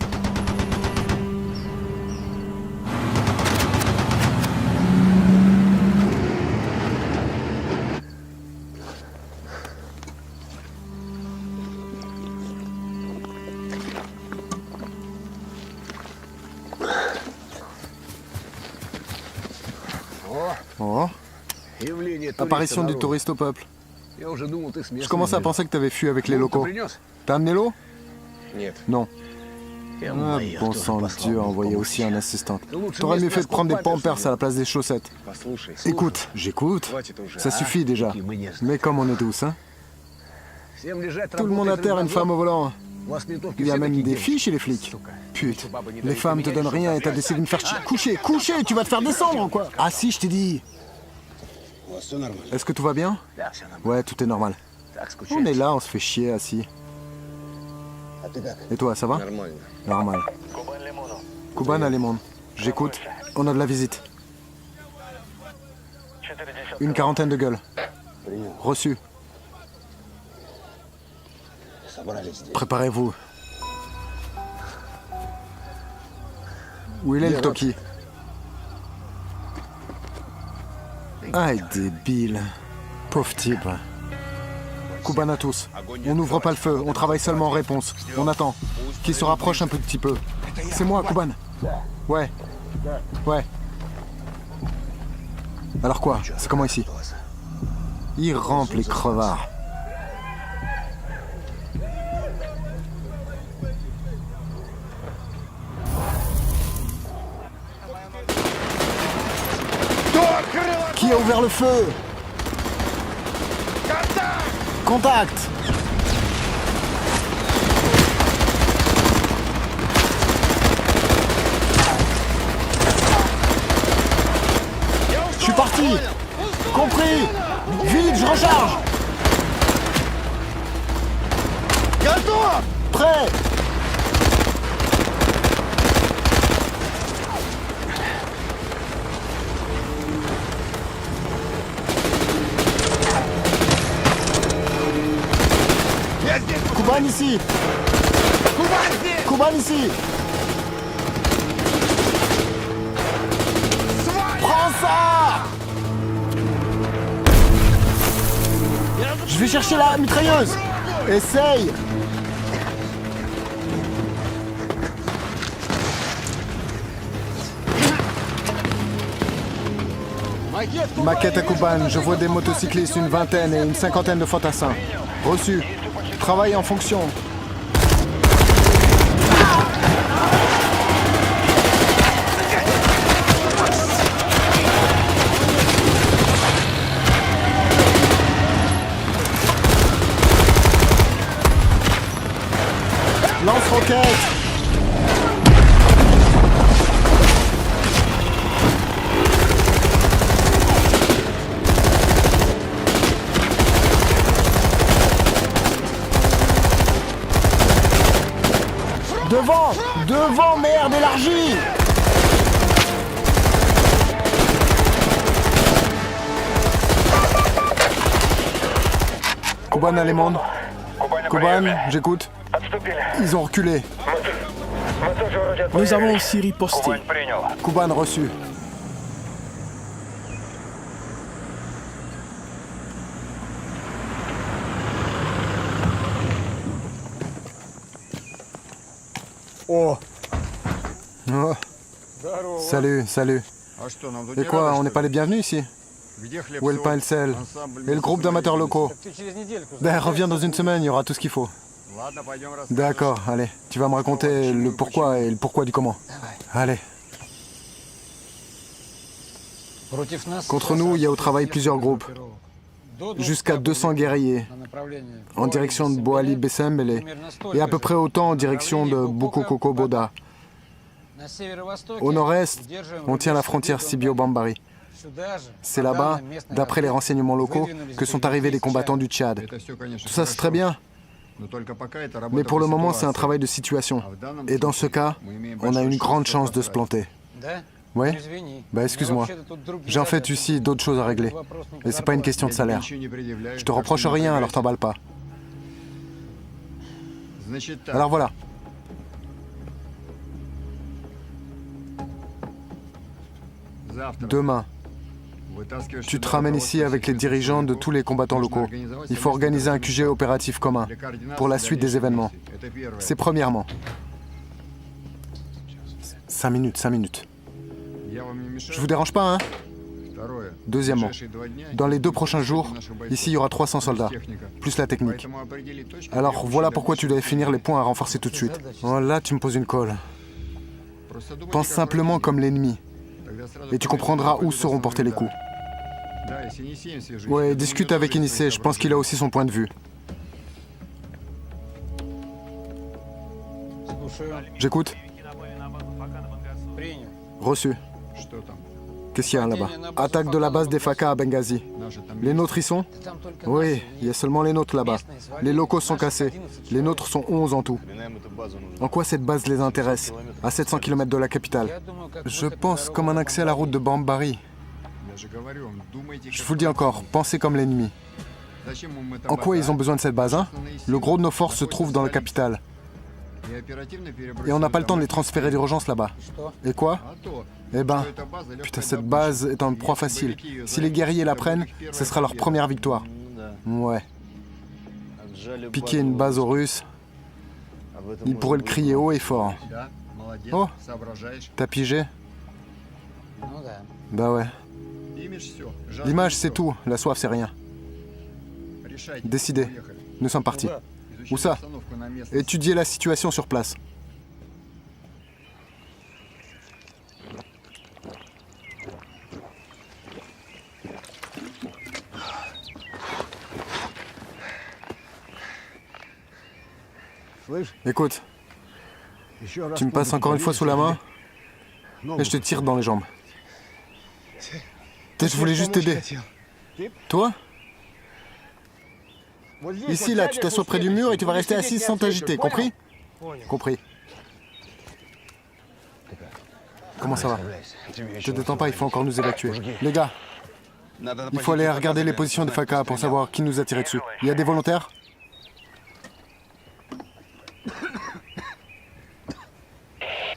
Speaker 2: Oh. Apparition du touriste au peuple. Je commençais à penser que t'avais fui avec les locaux. T'as amené l'eau? Non. Ah, bon sang, Dieu a envoyé aussi un assistant. T'aurais mieux fait de prendre des pampers à la place des chaussettes. Écoute, j'écoute. Ça suffit déjà. Mais comme on est tous, hein. Tout le monde à terre, une femme au volant. Il y a même des filles chez les flics. Putain, les femmes te donnent rien et t'as décidé de me faire chier. Coucher, coucher, tu vas te faire descendre ou quoi? Ah si, je t'ai dit. Est-ce que tout va bien? Ouais, tout est normal. On est là, on se fait chier assis. Et toi, ça va? Normal. Kuban à Lemon. J'écoute. On a de la visite. Une quarantaine de gueules. Reçu. Préparez-vous. Où il est le Toki? Ah, débile. Pauvre type. Kuban à tous. On n'ouvre pas le feu, on travaille seulement en réponse. On attend. Qu'il se rapproche un petit peu. C'est moi, Kuban. Ouais. Ouais. Alors quoi? C'est comment ici? Ils rampent les crevards. Qui a ouvert le feu? Contact! Je suis parti! Compris! Vite, je recharge! Garde-toi! Prêt! Kuban ici! Kuban ici! Prends ça! Je vais chercher la mitrailleuse! Essaye! Maquette à Kuban, je vois des motocyclistes, une vingtaine et une cinquantaine de fantassins. Reçu. Travaille en fonction. Lance-roquette. Devant! Devant, merde, élargie! Kuban allemande. Kuban, j'écoute. Ils ont reculé.
Speaker 1: Nous avons aussi riposté.
Speaker 2: Kuban reçu.
Speaker 9: Oh.
Speaker 2: Oh. Salut, salut. Et quoi, on n'est pas les bienvenus ici? Où est le pain et le sel? Et le groupe d'amateurs locaux? Ben, reviens dans une semaine, il y aura tout ce qu'il faut. D'accord, allez. Tu vas me raconter le pourquoi et le pourquoi du comment. Allez. Contre nous, il y a au travail plusieurs groupes. Jusqu'à 200 guerriers en direction de Boali Besembele et à peu près autant en direction de Bukukoko Boda. Au nord-est, on tient la frontière Sibio-Bambari. C'est là-bas, d'après les renseignements locaux, que sont arrivés les combattants du Tchad. Tout ça, c'est très bien. Mais pour le moment, c'est un travail de situation. Et dans ce cas, on a une grande chance de se planter. Ouais? Bah excuse-moi. J'ai en fait ici d'autres choses à régler. Et c'est pas une question de salaire. Je te reproche rien, alors t'emballe pas. Alors voilà. Demain, tu te ramènes ici avec les dirigeants de tous les combattants locaux. Il faut organiser un QG opératif commun pour la suite des événements. C'est premièrement. 5 minutes, 5 minutes. Je vous dérange pas, hein? Deuxièmement, dans les 2 prochains jours, ici il y aura 300 soldats, plus la technique. Alors voilà pourquoi tu dois finir les points à renforcer tout de suite. Oh, là tu me poses une colle. Pense simplement comme l'ennemi. Et tu comprendras où seront portés les coups. Ouais, discute avec Inissé, je pense qu'il a aussi son point de vue. J'écoute. Reçu. Qu'est-ce qu'il y a là-bas? Attaque de la base des Faka à Benghazi. Les nôtres y sont? Oui, il y a seulement les nôtres là-bas. Les locaux sont cassés. Les nôtres sont 11 en tout. En quoi cette base les intéresse? À 700 km de la capitale. Je pense comme un accès à la route de Bambari. Je vous le dis encore, pensez comme l'ennemi. En quoi ils ont besoin de cette base, hein? Le gros de nos forces se trouve dans la capitale. Et on n'a pas le temps de les transférer d'urgence là-bas. Et quoi? Eh ben, putain, cette base est en proie facile. Si les guerriers la prennent, ce sera leur première victoire. Ouais. Piquer une base aux Russes, ils pourraient le crier haut et fort. Oh, t'as pigé? Bah ouais. L'image, c'est tout. La soif, c'est rien. Décidez. Nous sommes partis. Où ça? Étudier la situation sur place. Écoute, tu me passes encore une fois sous la main et je te tire dans les jambes. Je voulais juste t'aider. Toi? Ici, là, tu t'assois près du mur et tu vas rester assis sans t'agiter, compris? Compris. Comment ça va? Te détends pas, il faut encore nous évacuer. Les gars, il faut aller regarder les positions de Faka pour savoir qui nous a tiré dessus. Il y a des volontaires?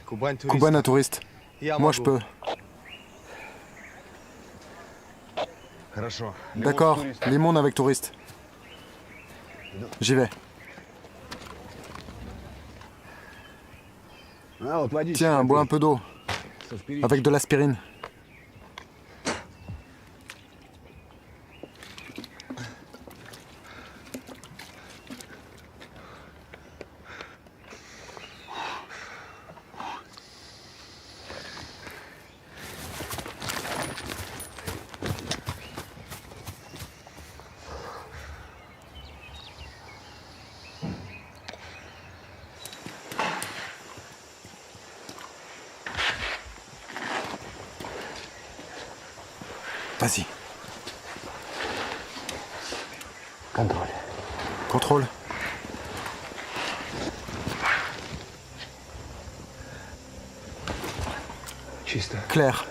Speaker 2: Kuban, un touriste. Moi, je peux. D'accord, Limon avec touriste. J'y vais. Tiens, bois un peu d'eau. Avec de l'aspirine. Vas-y. Contrôle. Contrôle.
Speaker 7: Claire.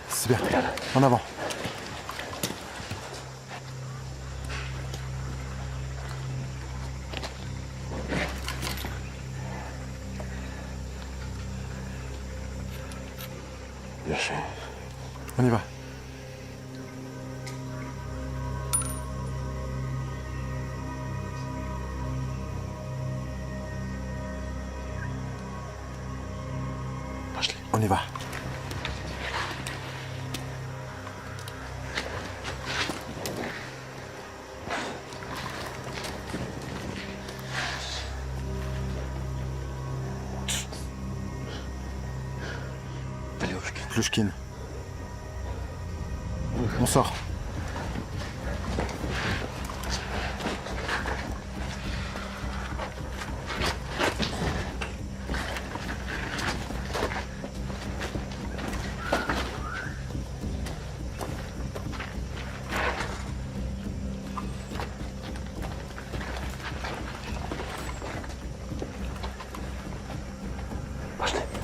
Speaker 7: C'est bien. En avant. On y va. On y va. Pljushkin. On sort.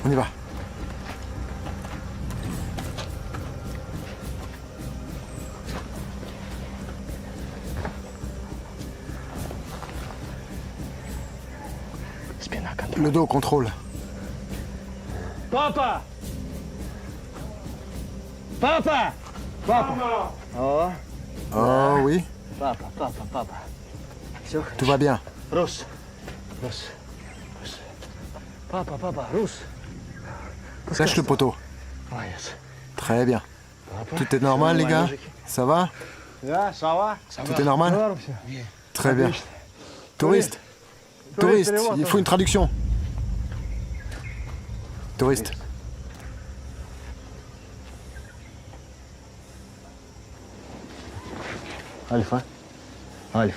Speaker 7: On y va. Le dos, contrôle.
Speaker 8: Papa! Papa! Papa!
Speaker 13: Oh.
Speaker 7: Oh oui.
Speaker 13: Papa.
Speaker 7: Tout va bien.
Speaker 13: Rus. Papa, Rus.
Speaker 7: Lâche le poteau. Très bien. Tout est normal, les gars? Ça va?
Speaker 13: Ça va?
Speaker 7: Tout est normal? Très bien. Touriste. Touriste, il faut une traduction. Touriste.
Speaker 13: Alpha. Ouais,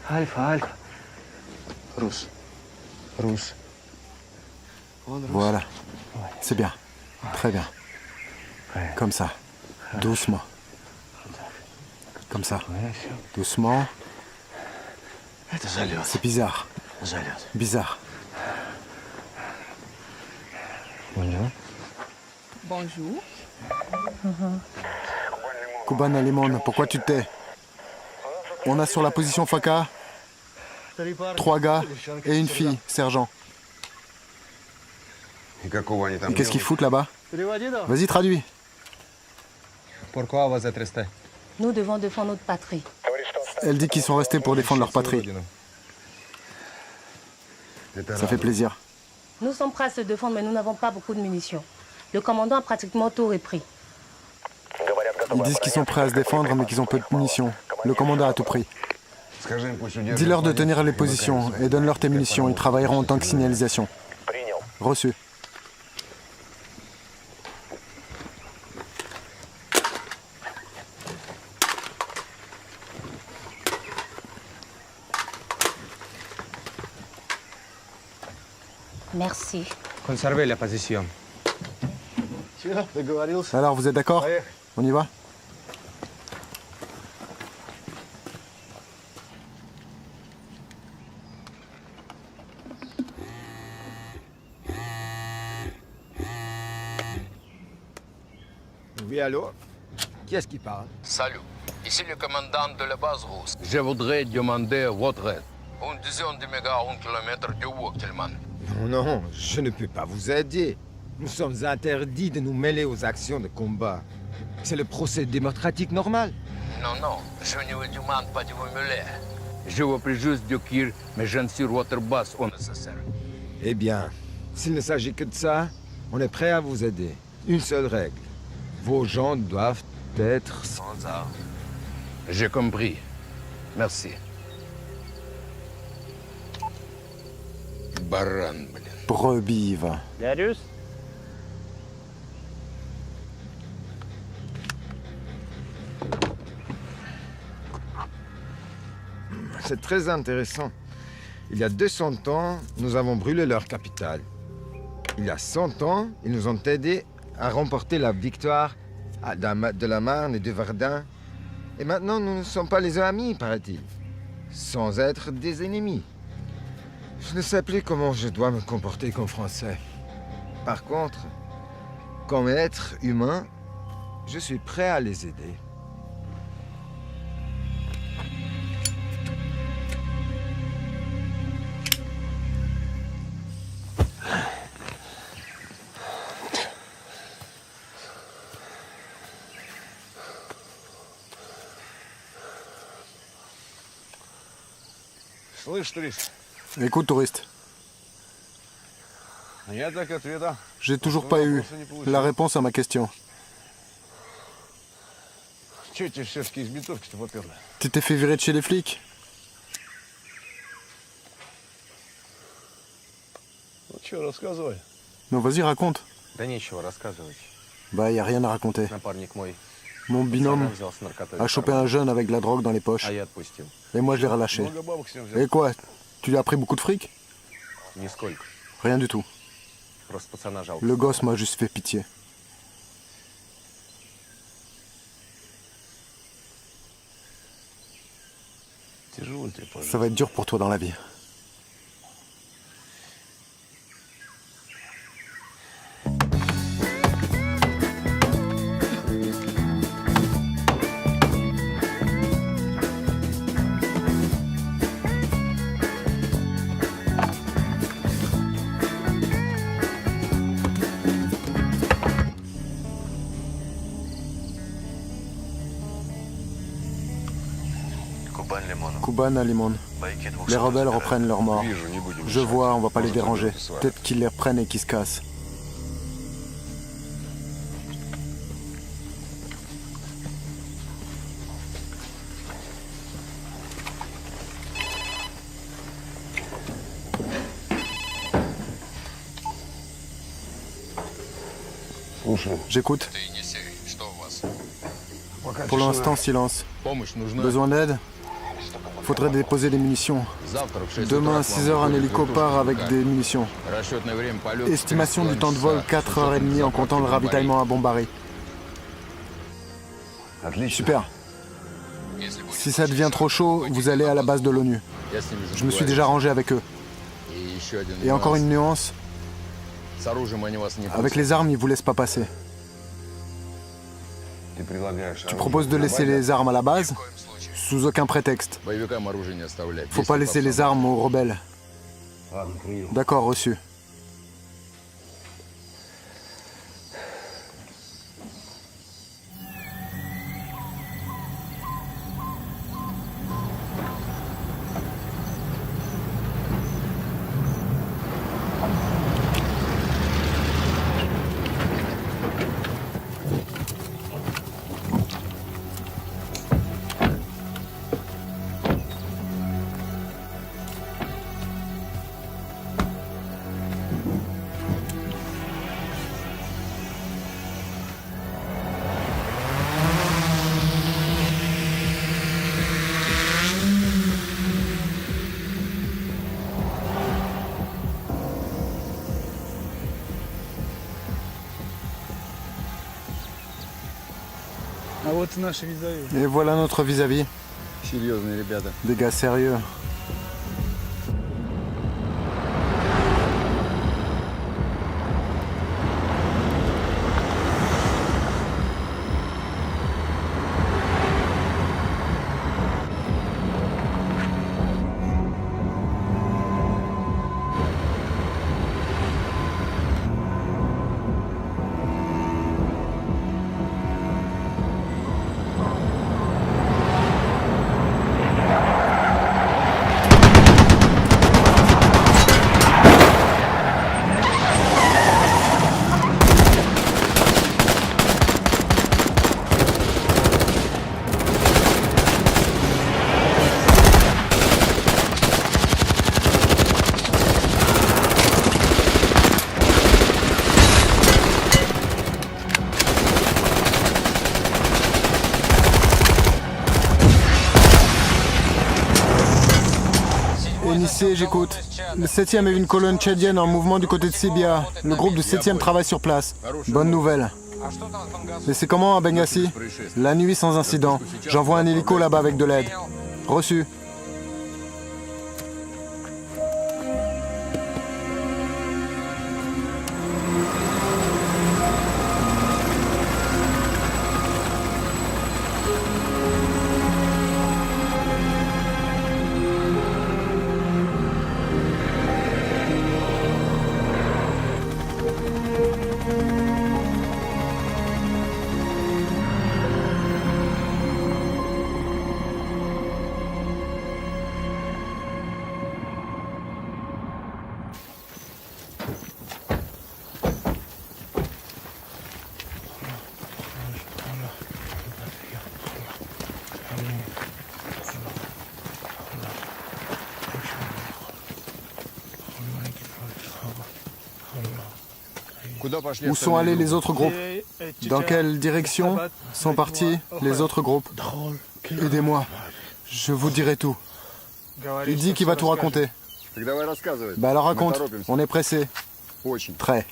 Speaker 13: Alpha. Rus.
Speaker 7: Voilà. C'est bien. Très bien. Comme ça. Doucement. Comme ça. Doucement. C'est bizarre. Bizarre.
Speaker 15: Bonjour.
Speaker 7: Kuban Alimon, pourquoi tu te tais? On a sur la position Faka 3 gars et une fille, sergent. Et qu'est-ce qu'ils foutent là-bas? Vas-y, traduis.
Speaker 12: Pourquoi vous êtes restés?
Speaker 15: Nous devons défendre notre patrie.
Speaker 7: Elle dit qu'ils sont restés pour défendre leur patrie. Ça fait plaisir.
Speaker 15: Nous sommes prêts à se défendre, mais nous n'avons pas beaucoup de munitions. Le commandant a pratiquement tout repris.
Speaker 7: Ils disent qu'ils sont prêts à se défendre, mais qu'ils ont peu de munitions. Le commandant a tout pris. Dis-leur de tenir les positions et donne-leur tes munitions. Ils travailleront en tant que signalisation. Reçu.
Speaker 15: Merci.
Speaker 12: Conservez la position.
Speaker 7: Alors, vous êtes d'accord? On y va?
Speaker 9: Oui, allô? Qui est-ce qui parle?
Speaker 16: Salut. Ici le commandant de la base russe.
Speaker 17: Je voudrais demander votre aide.
Speaker 16: Une dizaine de mégas, 1 kilomètre de Woktelman.
Speaker 9: Non, je ne peux pas vous aider. Nous sommes interdits de nous mêler aux actions de combat. C'est le procédé démocratique normal.
Speaker 16: Non, je ne vous demande pas de vous mêler.
Speaker 17: Je vous prie juste de Kir, mais je ne suis votre base au nécessaire.
Speaker 9: Eh bien, s'il ne s'agit que de ça, on est prêt à vous aider. Une seule règle. Vos gens doivent être sans armes.
Speaker 17: J'ai compris. Merci.
Speaker 16: Баран, блин.
Speaker 7: Brebis, va.
Speaker 8: Darius?
Speaker 9: C'est très intéressant. Il y a 200 ans, nous avons brûlé leur capitale. Il y a 100 ans, ils nous ont aidés à remporter la victoire de la Marne et de Verdun. Et maintenant, nous ne sommes pas les amis, paraît-il. Sans être des ennemis. Je ne sais plus comment je dois me comporter comme Français. Par contre, comme être humain, je suis prêt à les aider.
Speaker 18: Слышь, турист,
Speaker 2: Écoute, touriste,
Speaker 18: я так ответа.
Speaker 2: j'ai toujours pas eu la réponse à ma question.
Speaker 18: Че тебе все-таки из ментовки-то поперли?
Speaker 2: Tu t'es fait virer de chez les flics?
Speaker 18: Ну че, рассказывай.
Speaker 2: Non, vas-y, raconte.
Speaker 12: Да нечего рассказывать.
Speaker 2: Bah, y a rien à raconter.
Speaker 12: Напарник мой.
Speaker 2: Mon binôme
Speaker 12: взял с наркотой.
Speaker 2: a chopé un jeune avec de la drogue dans les poches.
Speaker 12: А я отпустил.
Speaker 2: Et moi, je l'ai relâché.
Speaker 18: Много бабок с ним взял.
Speaker 2: Et quoi? Tu lui as pris beaucoup de fric?
Speaker 12: Нисколько.
Speaker 2: Rien du tout.
Speaker 12: Просто пацана жалко.
Speaker 2: Le gosse m'a juste fait pitié.
Speaker 18: Тяжело тебе, пожалуйста.
Speaker 2: Ça va être dur pour toi dans la vie. Kuban à Limon. Les rebelles reprennent leur mort. Je vois, on va pas les déranger. Peut-être qu'ils les reprennent et qu'ils se cassent. J'écoute. Pour l'instant, silence. Besoin d'aide? Faudrait déposer des munitions. Demain à 6h, un hélico part avec des munitions. Estimation du temps de vol, 4h30 en comptant le ravitaillement à Bombari. Super. Si ça devient trop chaud, vous allez à la base de l'ONU. Je me suis déjà rangé avec eux. Et encore une nuance. Avec les armes, ils vous laissent pas passer. Tu proposes de laisser les armes à la base? Sous aucun prétexte. Faut pas laisser les armes aux rebelles. D'accord, reçu. Et voilà notre vis-à-vis. Des gars sérieux. Initié, j'écoute. Le 7e a eu une colonne tchadienne en mouvement du côté de Sibia. Le groupe du 7e travaille sur place. Bonne nouvelle. Mais c'est comment à Benghazi? La nuit sans incident. J'envoie un hélico là-bas avec de l'aide. Reçu. Où sont allés les autres groupes? Dans quelle direction sont partis les autres groupes? Aidez-moi, je vous dirai tout. Il dit qu'il va tout raconter. Bah alors raconte, on est pressé. Très.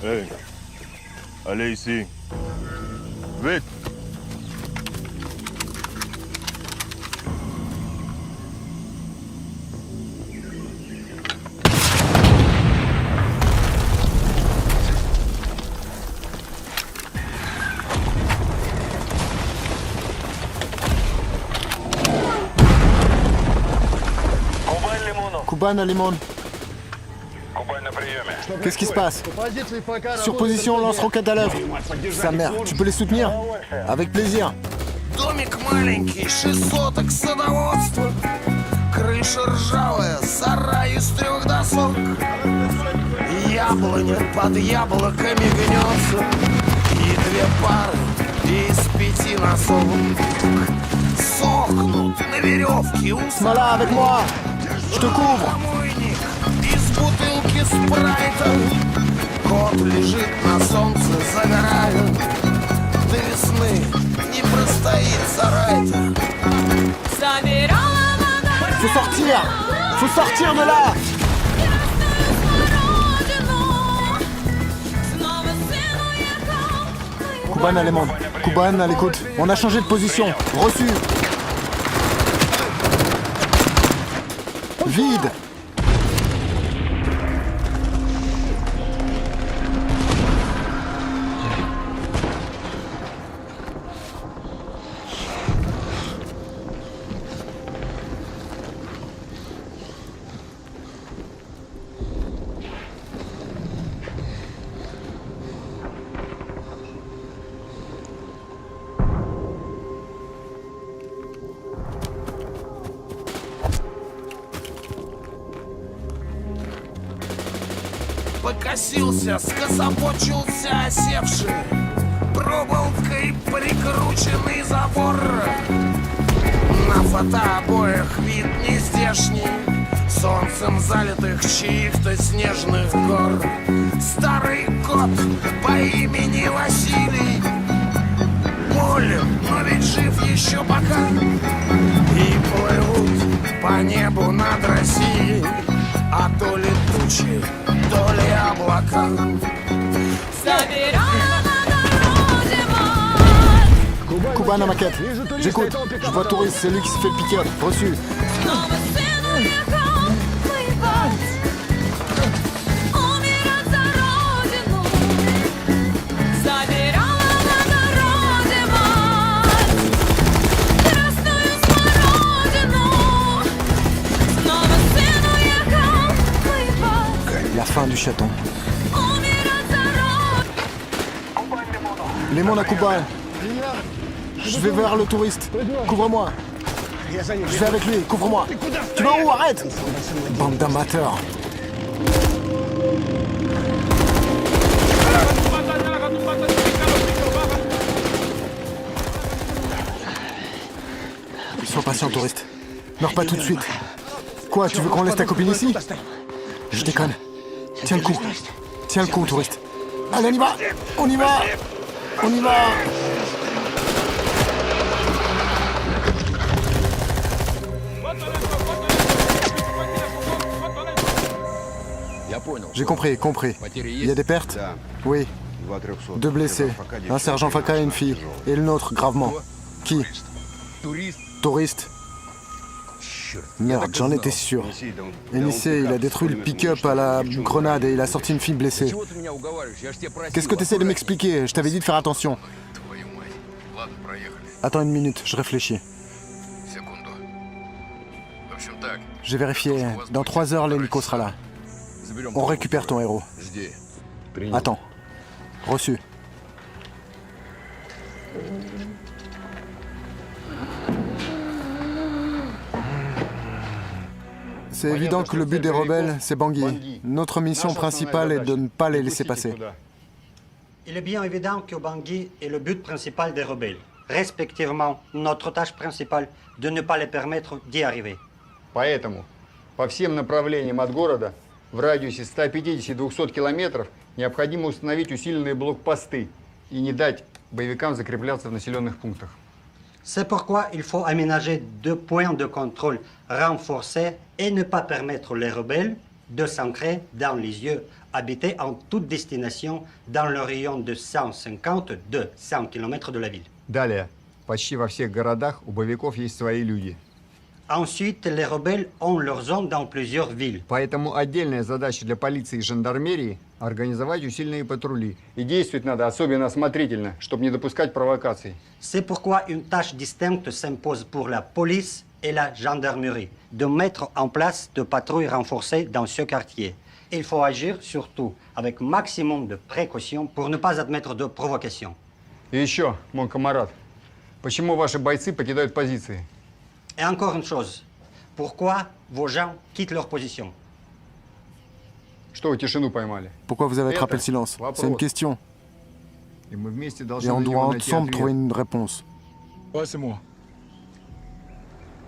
Speaker 4: Hey, allez ici. Vite.
Speaker 2: Kuban à Limon. Qu'est-ce qui se passe? Sur position, lance-roquette à l'œuvre. Sa mère, tu peux les soutenir? Avec plaisir.
Speaker 19: Домик маленький, 6 соток, садоводство. Крыша ржавая, сарай из 3 досок. Яблоня под яблоками гнется. И 2 пары из 5 носов сохнут на веревке у
Speaker 2: Смола, avec moi. Je te couvre.
Speaker 19: Из бутылки спрайта. Кот лежит на солнце, загорая. До весны не простоит сарай-то.
Speaker 2: Faut sortir. Faut sortir de là. Kuban à Lemon. Kuban à l'écoute. On a changé de position. Reçu. Vide.
Speaker 19: Покосился, скособочился осевший, проволокой прикрученный забор. На фотообоях вид нездешний, солнцем залитых чьих-то снежных гор. Старый кот по имени Василий болен, но ведь жив еще пока. И плывут по небу над Россией, а то ли тучи, то ли облака.
Speaker 2: Kuban à maquette. J'écoute. Je vois touriste, c'est lui qui se fait le pick-up. Reçu. La fin du chaton. Lemon à Kuban. Je vais vers le touriste. Couvre-moi. Je vais avec lui. Couvre-moi. Tu vas où? Arrête! Bande d'amateurs. Sois patient, touriste. Meurs pas tout de suite. Quoi, tu veux qu'on laisse ta copine ici? Je déconne. Tiens le coup. Tiens le coup, touriste. Allez, on y va! On y va! On y va! J'ai compris, compris. Il y a des pertes? Oui. 2 blessés. Un sergent Faka et une fille. Et le nôtre, gravement. Qui? Touriste. Merde, j'en étais sûr. Enissé, il a détruit le pick-up à la grenade et il a sorti une fille blessée. Qu'est-ce que tu essaies de m'expliquer? Je t'avais dit de faire attention. Attends une minute, je réfléchis. J'ai vérifié. Dans 3 heures, l'hélico sera là. On récupère ton héros. Attends. Reçu. C'est évident que le but des rebelles, c'est Bangui. Notre mission principale est de ne pas les laisser passer.
Speaker 20: Il est bien évident que Bangui est le but principal des rebelles. Respectivement, notre tâche principale de ne pas les permettre d'y arriver.
Speaker 21: Поэтому по всем направлениям от города в радиусе 150-200 километров необходимо установить усиленные блокпосты и не дать боевикам закрепляться в населенных пунктах.
Speaker 20: C'est pourquoi il faut aménager 2 points de contrôle renforcés et ne pas permettre les rebelles de s'ancrer dans les lieux habités en toute destination dans le rayon de 150-200 km de la ville.
Speaker 21: Далее, почти во всех городах у боевиков есть свои люди.
Speaker 20: Ensuite, les rebelles ont leur zone dans plusieurs villes.
Speaker 21: Поэтому отдельная задача для полиции и жандармерии – организовать усиленные патрули. И действовать надо особенно осмотрительно, чтобы не допускать провокаций.
Speaker 20: C'est pourquoi une tâche distincte s'impose pour la police et la gendarmerie, de mettre en place de patrouilles renforcées dans ce quartier. Il faut agir surtout avec maximum de précaution pour ne pas admettre de provocation.
Speaker 21: И еще, мой камарад, почему ваши бойцы покидают позиции?
Speaker 20: Et encore une chose, pourquoi vos gens quittent leur position?
Speaker 21: Что вы тишину поймали?
Speaker 2: Pourquoi vous avez attrapé le silence? C'est une question.
Speaker 21: Et мы вместе должны
Speaker 2: Et on
Speaker 21: на
Speaker 2: doit
Speaker 21: него найти
Speaker 2: ensemble
Speaker 21: ответ.
Speaker 2: trouver une réponse.
Speaker 3: Ouais, c'est moi.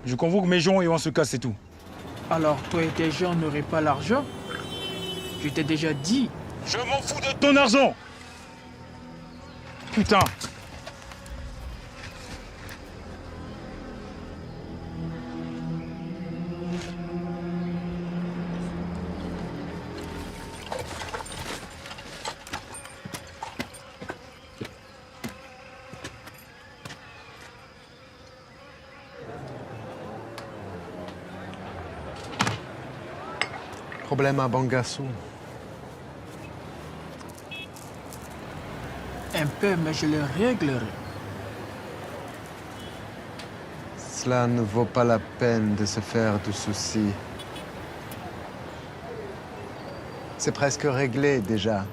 Speaker 3: Je convoque mes gens et on se casse, c'est tout.
Speaker 1: Alors, toi et tes gens n'auraient pas l'argent? Je t'ai déjà dit.
Speaker 3: Je m'en fous de ton argent! Putain!
Speaker 7: Problème à Bangassou.
Speaker 1: Un peu, mais je le réglerai.
Speaker 7: Cela ne vaut pas la peine de se faire de soucis. C'est presque réglé déjà.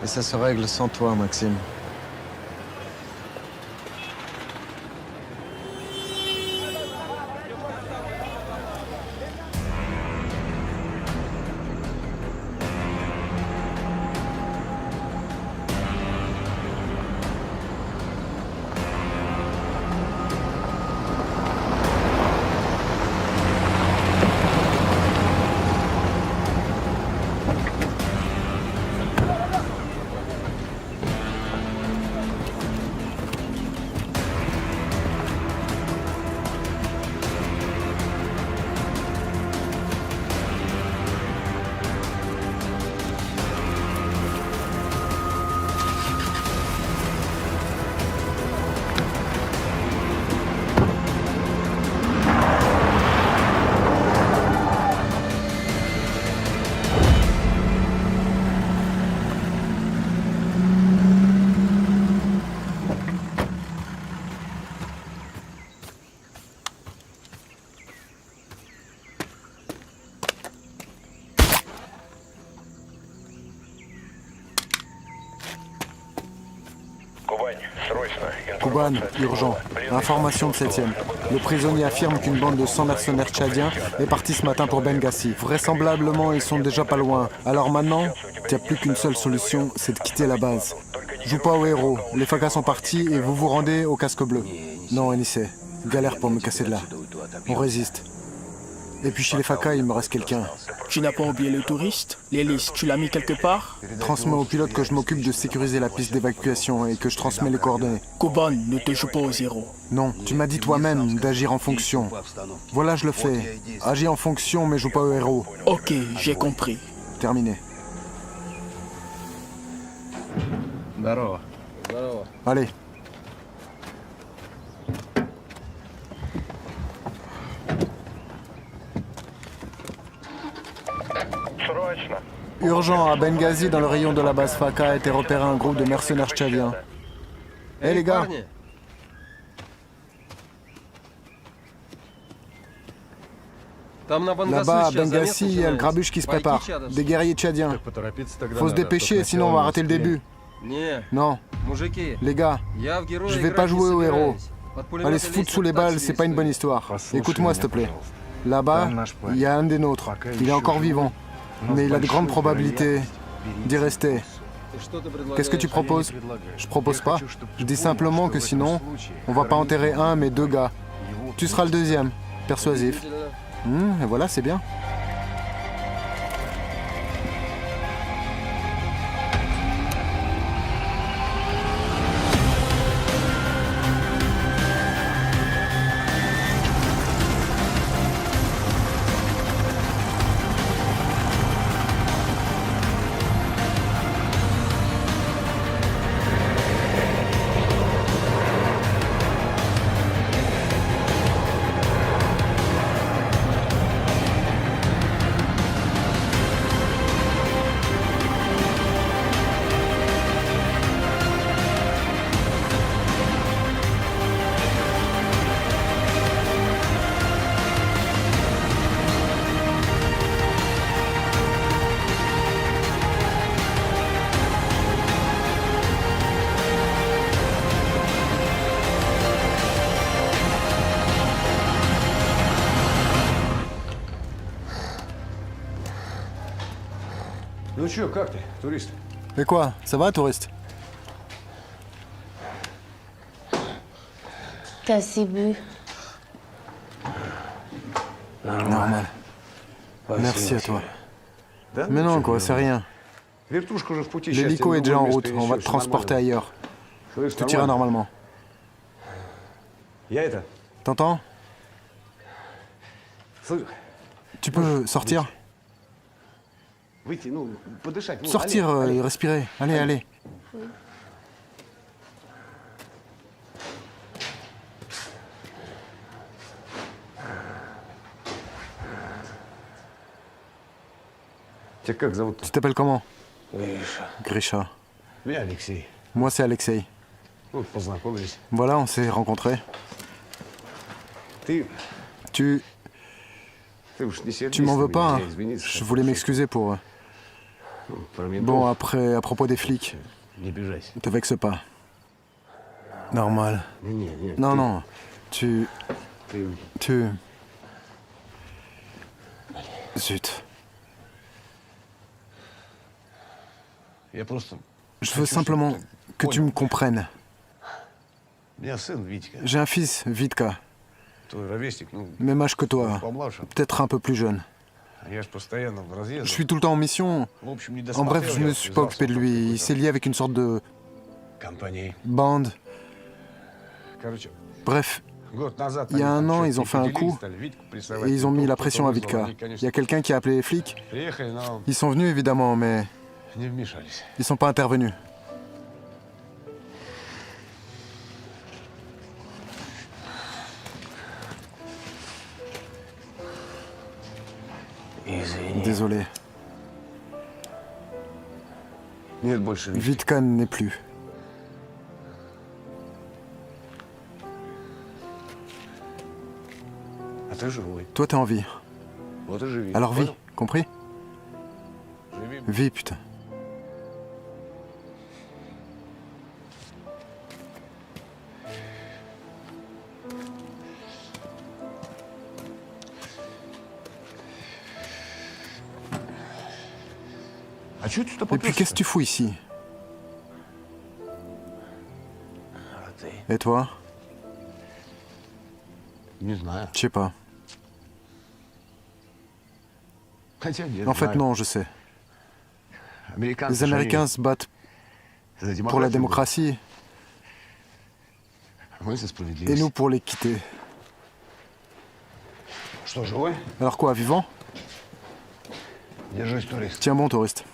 Speaker 7: Et ça se règle sans toi, Maxime.
Speaker 2: Kuban, urgent. Information de 7e. Le prisonnier affirme qu'une bande de 100 mercenaires tchadiens est partie ce matin pour Benghazi. Vraisemblablement, ils sont déjà pas loin. Alors maintenant, il n'y a plus qu'une seule solution, c'est de quitter la base. Joue pas au héros. Les Fakas sont partis et vous vous rendez au casque bleu. Non, Enissé. Galère pour me casser de là. On résiste. Et puis chez les Fakas, il me reste quelqu'un.
Speaker 1: Tu n'as pas oublié le touriste? L'hélice, tu l'as mis quelque part?
Speaker 2: Transmets au pilote que je m'occupe de sécuriser la piste d'évacuation et que je transmets les coordonnées.
Speaker 1: Kuban, ne te joue pas au zéro.
Speaker 2: Non, tu m'as dit toi-même d'agir en fonction. Voilà, je le fais. Agis en fonction, mais joue pas au héros.
Speaker 1: Ok, j'ai compris.
Speaker 2: Terminé.
Speaker 18: Здорово.
Speaker 2: Allez. Urgent, à Benghazi, dans le rayon de la base Faka, a été repéré un groupe de mercenaires tchadiens. Hé les gars! Là-bas, à Benghazi, il y a le grabuge qui se prépare. Des guerriers tchadiens. Faut se dépêcher, sinon on va rater le début. Non. Les gars, je vais pas jouer au héros. Aller se foutre sous les balles, c'est pas une bonne histoire. Écoute-moi, s'il te plaît. Là-bas, il y a un des nôtres. Il est encore vivant. Mais il a de grandes probabilités d'y rester. Qu'est-ce que tu proposes? Je propose pas. Je dis simplement que sinon, on va pas enterrer un, mais deux gars. Tu seras le deuxième. Persuasif. Et voilà, c'est bien.
Speaker 13: Ну чё, как ты, турист?
Speaker 2: Et quoi? Ça va, touriste?
Speaker 15: T'as assez bu.
Speaker 2: Normal. Merci à toi. Mais non, quoi, c'est rien. L'hélico est déjà en route, on va te transporter ailleurs. Tout ira normalement. T'entends? Tu peux sortir? Sortir et respirer. Allez, allez. Tu t'appelles comment? Grisha. Moi, c'est Alexei. Voilà, on s'est rencontrés. Tu m'en veux pas, hein? Je voulais m'excuser pour... Bon, après, à propos des flics, te vexe pas. Normal. Non, non, tu... Zut. Je veux simplement que tu me comprennes. J'ai un fils, Vitka. Même âge que toi, peut-être un peu plus jeune. Je suis tout le temps en mission. En bref, je ne me suis pas occupé de lui. Il s'est lié avec une sorte de... bande. Bref, il y a un an, ils ont fait un coup et ils ont mis la pression à Vitka. Il y a quelqu'un qui a appelé les flics. Ils sont venus, évidemment, mais... ils sont pas intervenus. Désolé. Vitka n'est plus. Toi, t'es en vie. Alors vis, compris? Vis, putain. Et puis qu'est-ce que tu fous ici? Et toi? Je sais pas. En fait, non, je sais. Les Américains se battent pour la démocratie. Et nous pour l'équité. Alors quoi, vivant? Tiens bon, touriste.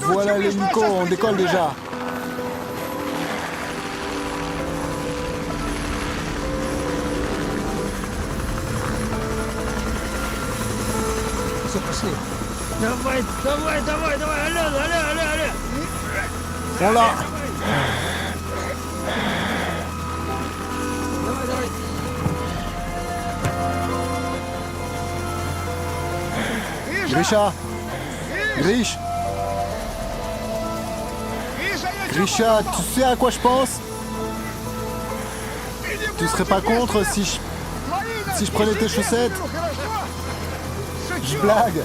Speaker 2: Voilà l'hélico, on décolle déjà.
Speaker 8: Давай, давай, давай, давай, allez.
Speaker 2: On l'a. Grisha. Grisha, tu sais à quoi je pense? Tu serais pas contre si je prenais tes chaussettes? Je blague.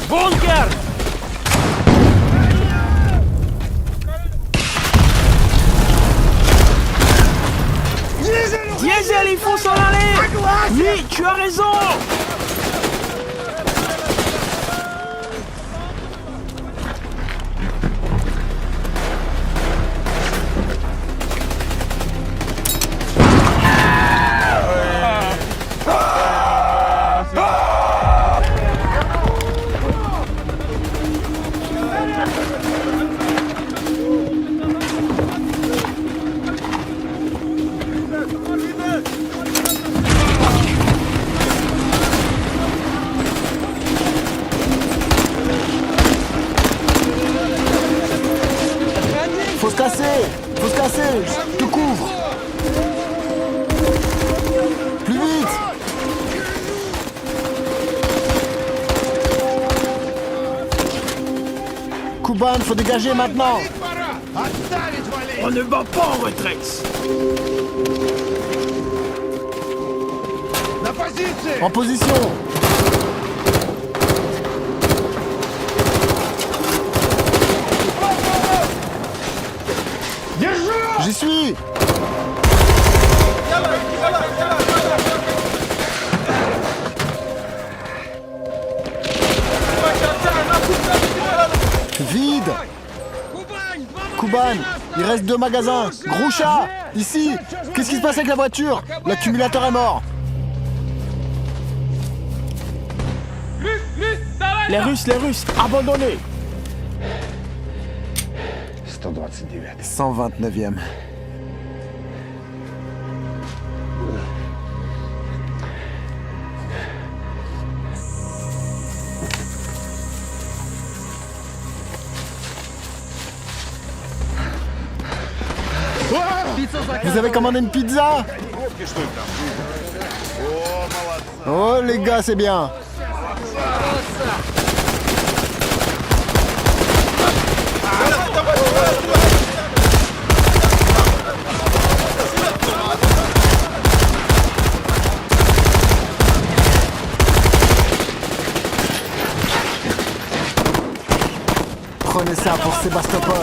Speaker 8: Bunker!
Speaker 1: Diesel, il faut s'en aller! Oui, tu as raison!
Speaker 2: Faut se casser, je te couvre. Plus vite. Kuban, faut dégager maintenant.
Speaker 1: On ne va pas en retraite.
Speaker 2: En position. J'y suis. Vide. Kuban, il reste 2 magasins. Groucha, ici. Qu'est-ce qui se passe avec la voiture? L'accumulateur est mort.
Speaker 1: Les Russes, abandonnés.
Speaker 2: 129e. Vous avez commandé une pizza? Oh les gars, c'est bien. Prenez ça pour Sébastopol.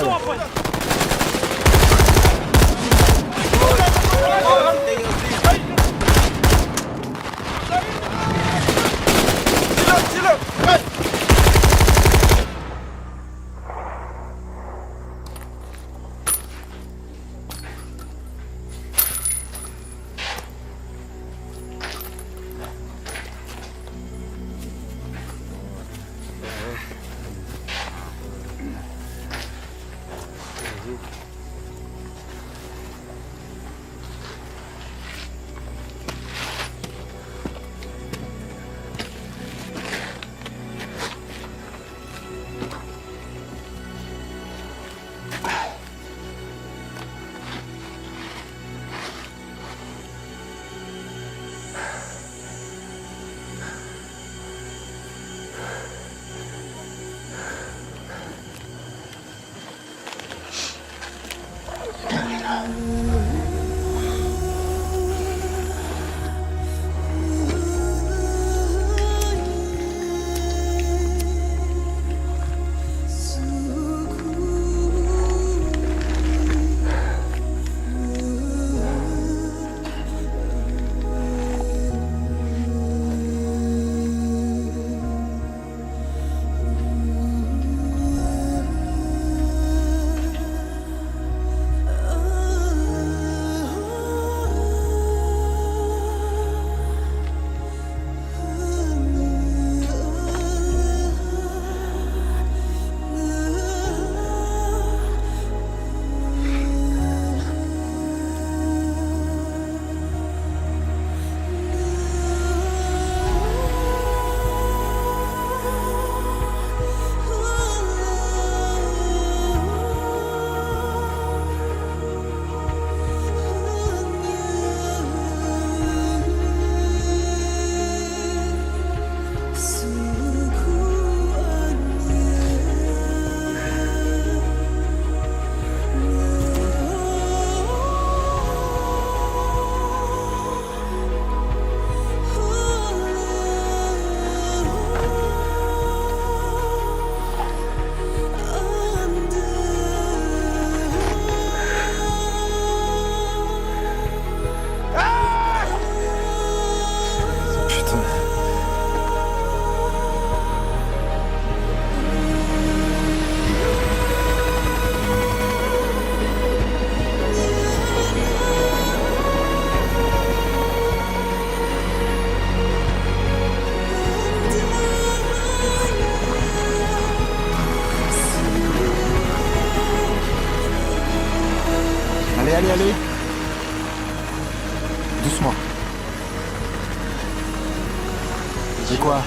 Speaker 2: Et quoi?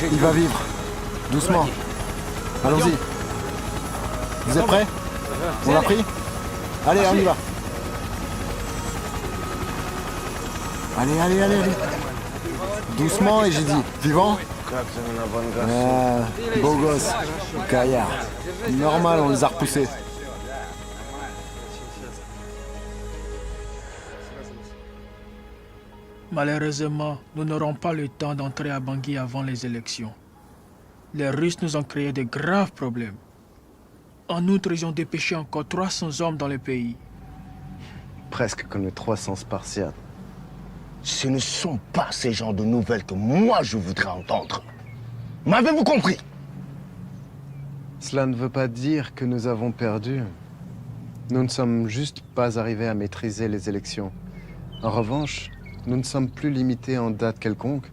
Speaker 2: Il va vivre. Doucement. Allons-y. Vous êtes prêts? On l'a pris? Allez, on y va. Allez, allez, allez, allez. Doucement, et j'ai dit, vivant? Beau gosse. Gaillard. Normal, on les a repoussés.
Speaker 1: Malheureusement, nous n'aurons pas le temps d'entrer à Bangui avant les élections. Les Russes nous ont créé de graves problèmes. En outre, ils ont dépêché encore 300 hommes dans le pays.
Speaker 7: Presque comme les 300 Spartiates.
Speaker 6: Ce ne sont pas ces genres de nouvelles que moi je voudrais entendre. M'avez-vous compris?
Speaker 7: Cela ne veut pas dire que nous avons perdu. Nous ne sommes juste pas arrivés à maîtriser les élections. En revanche, nous ne sommes plus limités en date quelconque.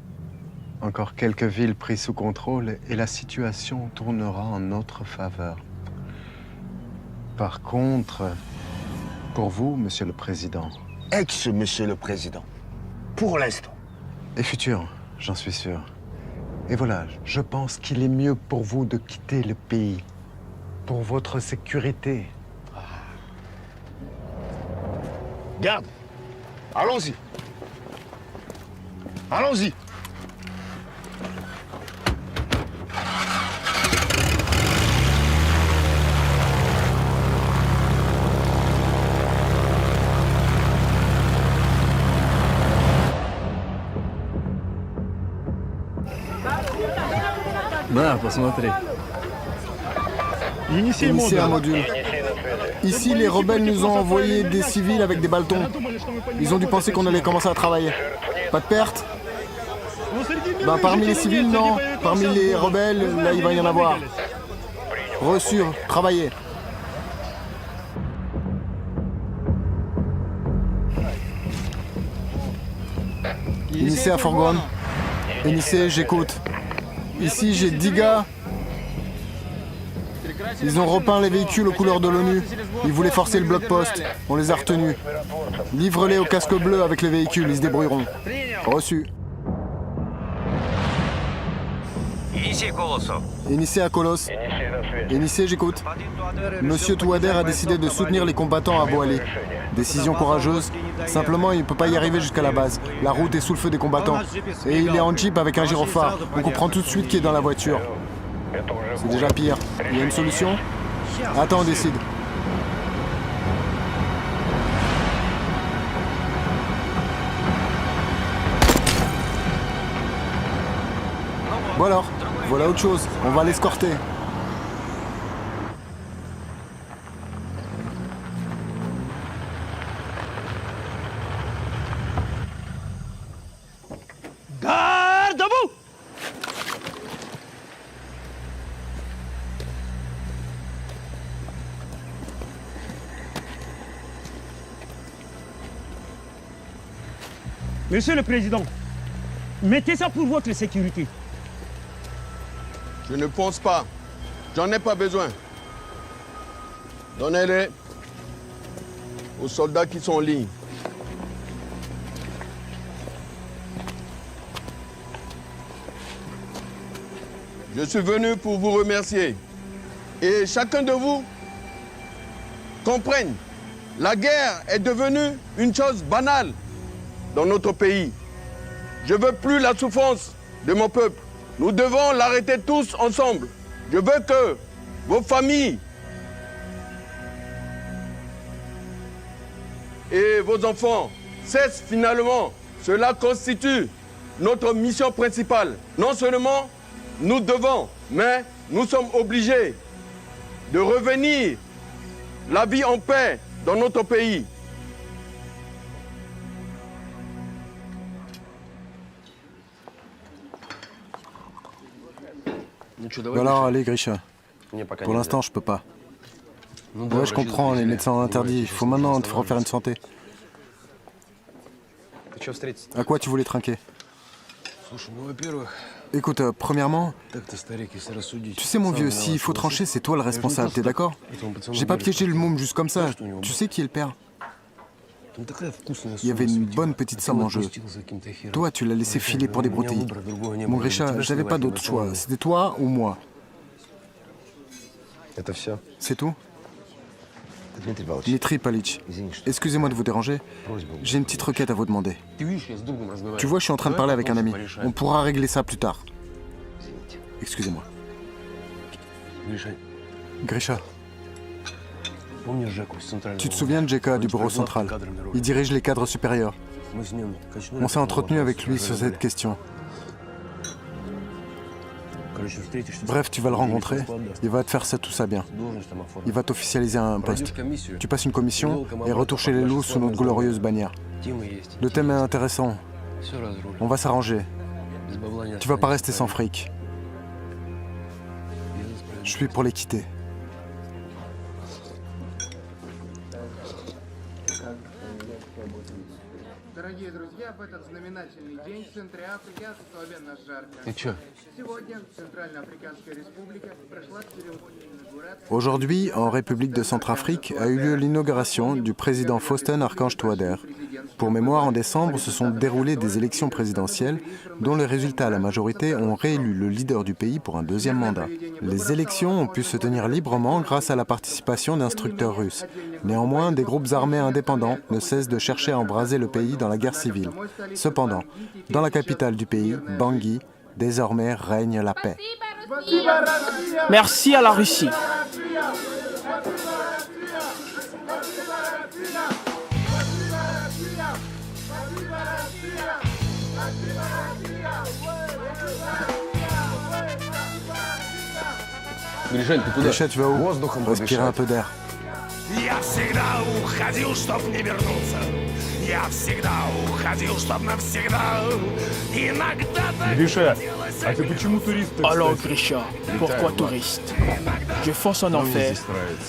Speaker 7: Encore quelques villes prises sous contrôle et la situation tournera en notre faveur. Par contre, pour vous, Monsieur le Président...
Speaker 6: Ex-Monsieur le Président. Pour l'instant.
Speaker 7: Et futur, j'en suis sûr. Et voilà, je pense qu'il est mieux pour vous de quitter le pays. Pour votre sécurité.
Speaker 6: Garde. Allons-y. Allons-y.
Speaker 2: Да, посмотри. Initier un module. Ici, les rebelles nous ont envoyé des civils avec des bâtons. Ils ont dû penser qu'on allait commencer à travailler. Pas de perte? Ben, parmi les civils, non. Parmi les rebelles, là, il va y en avoir. Reçu, travailler. Initié à fourgon. Initié, j'écoute. Ici, j'ai 10 gars. Ils ont repeint les véhicules aux couleurs de l'ONU. Ils voulaient forcer le bloc-poste. On les a retenus. Livre-les au casque bleu avec les véhicules, ils se débrouilleront. Reçu. Initié à Colos. Initié, j'écoute. Monsieur Touader a décidé de soutenir les combattants à Boalé. Décision courageuse. Simplement, il ne peut pas y arriver jusqu'à la base. La route est sous le feu des combattants. Et il est en jeep avec un gyrophare. On comprend tout de suite qui est dans la voiture. C'est déjà pire. Il y a une solution? Attends, on décide. Bon alors, voilà autre chose. On va l'escorter.
Speaker 8: Garde debout! Monsieur le Président, mettez ça pour votre sécurité.
Speaker 5: Je ne pense pas. J'en ai pas besoin. Donnez-les aux soldats qui sont en ligne. Je suis venu pour vous remercier. Et chacun de vous comprenne, la guerre est devenue une chose banale dans notre pays. Je veux plus la souffrance de mon peuple. Nous devons l'arrêter tous ensemble. Je veux que vos familles et vos enfants cessent finalement. Cela constitue notre mission principale. Non seulement nous devons, mais nous sommes obligés de revenir la vie en paix dans notre pays.
Speaker 2: Alors, allez, Grisha. Pour l'instant, je peux pas. Ouais, je comprends, les médecins ont interdit. Il faut maintenant te refaire une santé. À quoi tu voulais trinquer? Écoute, premièrement, tu sais mon vieux, s'il faut trancher, c'est toi le responsable, t'es d'accord? J'ai pas piégé le môme juste comme ça. Tu sais qui est le père?
Speaker 11: Il y avait une bonne petite somme en jeu. Toi, tu l'as laissé filer pour des broutilles. Mon Grisha, j'avais pas d'autre choix. C'était toi ou moi. C'est tout? Dmitri Palitch, excusez-moi de vous déranger. J'ai une petite requête à vous demander. Tu vois, je suis en train de parler avec un ami. On pourra régler ça plus tard. Excusez-moi. Grisha. Tu te souviens de Jeka du bureau central? Il dirige les cadres supérieurs. On s'est entretenu avec lui sur cette question. Bref, tu vas le rencontrer, il va te faire tout ça bien. Il va t'officialiser un poste. Tu passes une commission et retour chez les loups sous notre glorieuse bannière. Le thème est intéressant. On va s'arranger. Tu vas pas rester sans fric. Je suis pour les quitter.
Speaker 22: Дорогие друзья, в этот знаменательный день в центре Африки особенно жарко.
Speaker 12: Ты чё?
Speaker 22: Сегодня Центральноафриканская республика прошла церемонию инаугурации.
Speaker 11: Aujourd'hui, en République de Centrafrique, a eu lieu l'inauguration du président Faustin Archange Touadéra. Pour mémoire, en décembre, se sont déroulées des élections présidentielles dont les résultats à la majorité ont réélu le leader du pays pour un deuxième mandat. Les élections ont pu se tenir librement grâce à la participation d'instructeurs russes. Néanmoins, des groupes armés indépendants ne cessent de chercher à embraser le pays dans la guerre civile. Cependant, dans la capitale du pays, Bangui, désormais règne la paix.
Speaker 1: Merci à la Russie.
Speaker 11: Grisha, tu vas où? Respirer un peu d'air.
Speaker 19: Я всегда уходил, чтоб не вернуться. Я всегда уходил, чтоб навсегда. Иногда
Speaker 3: Grisha, а ты почему турист?
Speaker 1: Alors Grisha, pourquoi touriste? Je fonce en enfer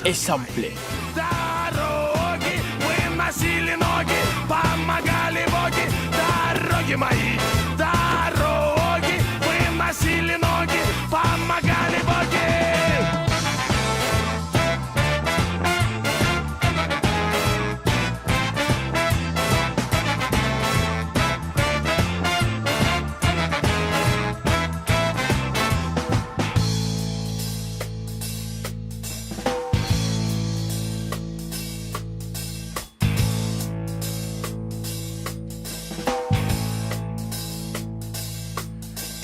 Speaker 1: et ça me plaît.
Speaker 19: дороги выносили ноги, помогали боги. Дороги мои, дороги выносили ноги, помогали боги.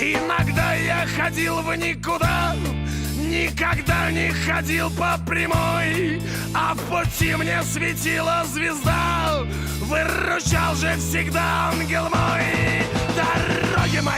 Speaker 19: Иногда я ходил в никуда, никогда не ходил по прямой, а в пути мне светила звезда, выручал же всегда ангел мой. Дороги мои.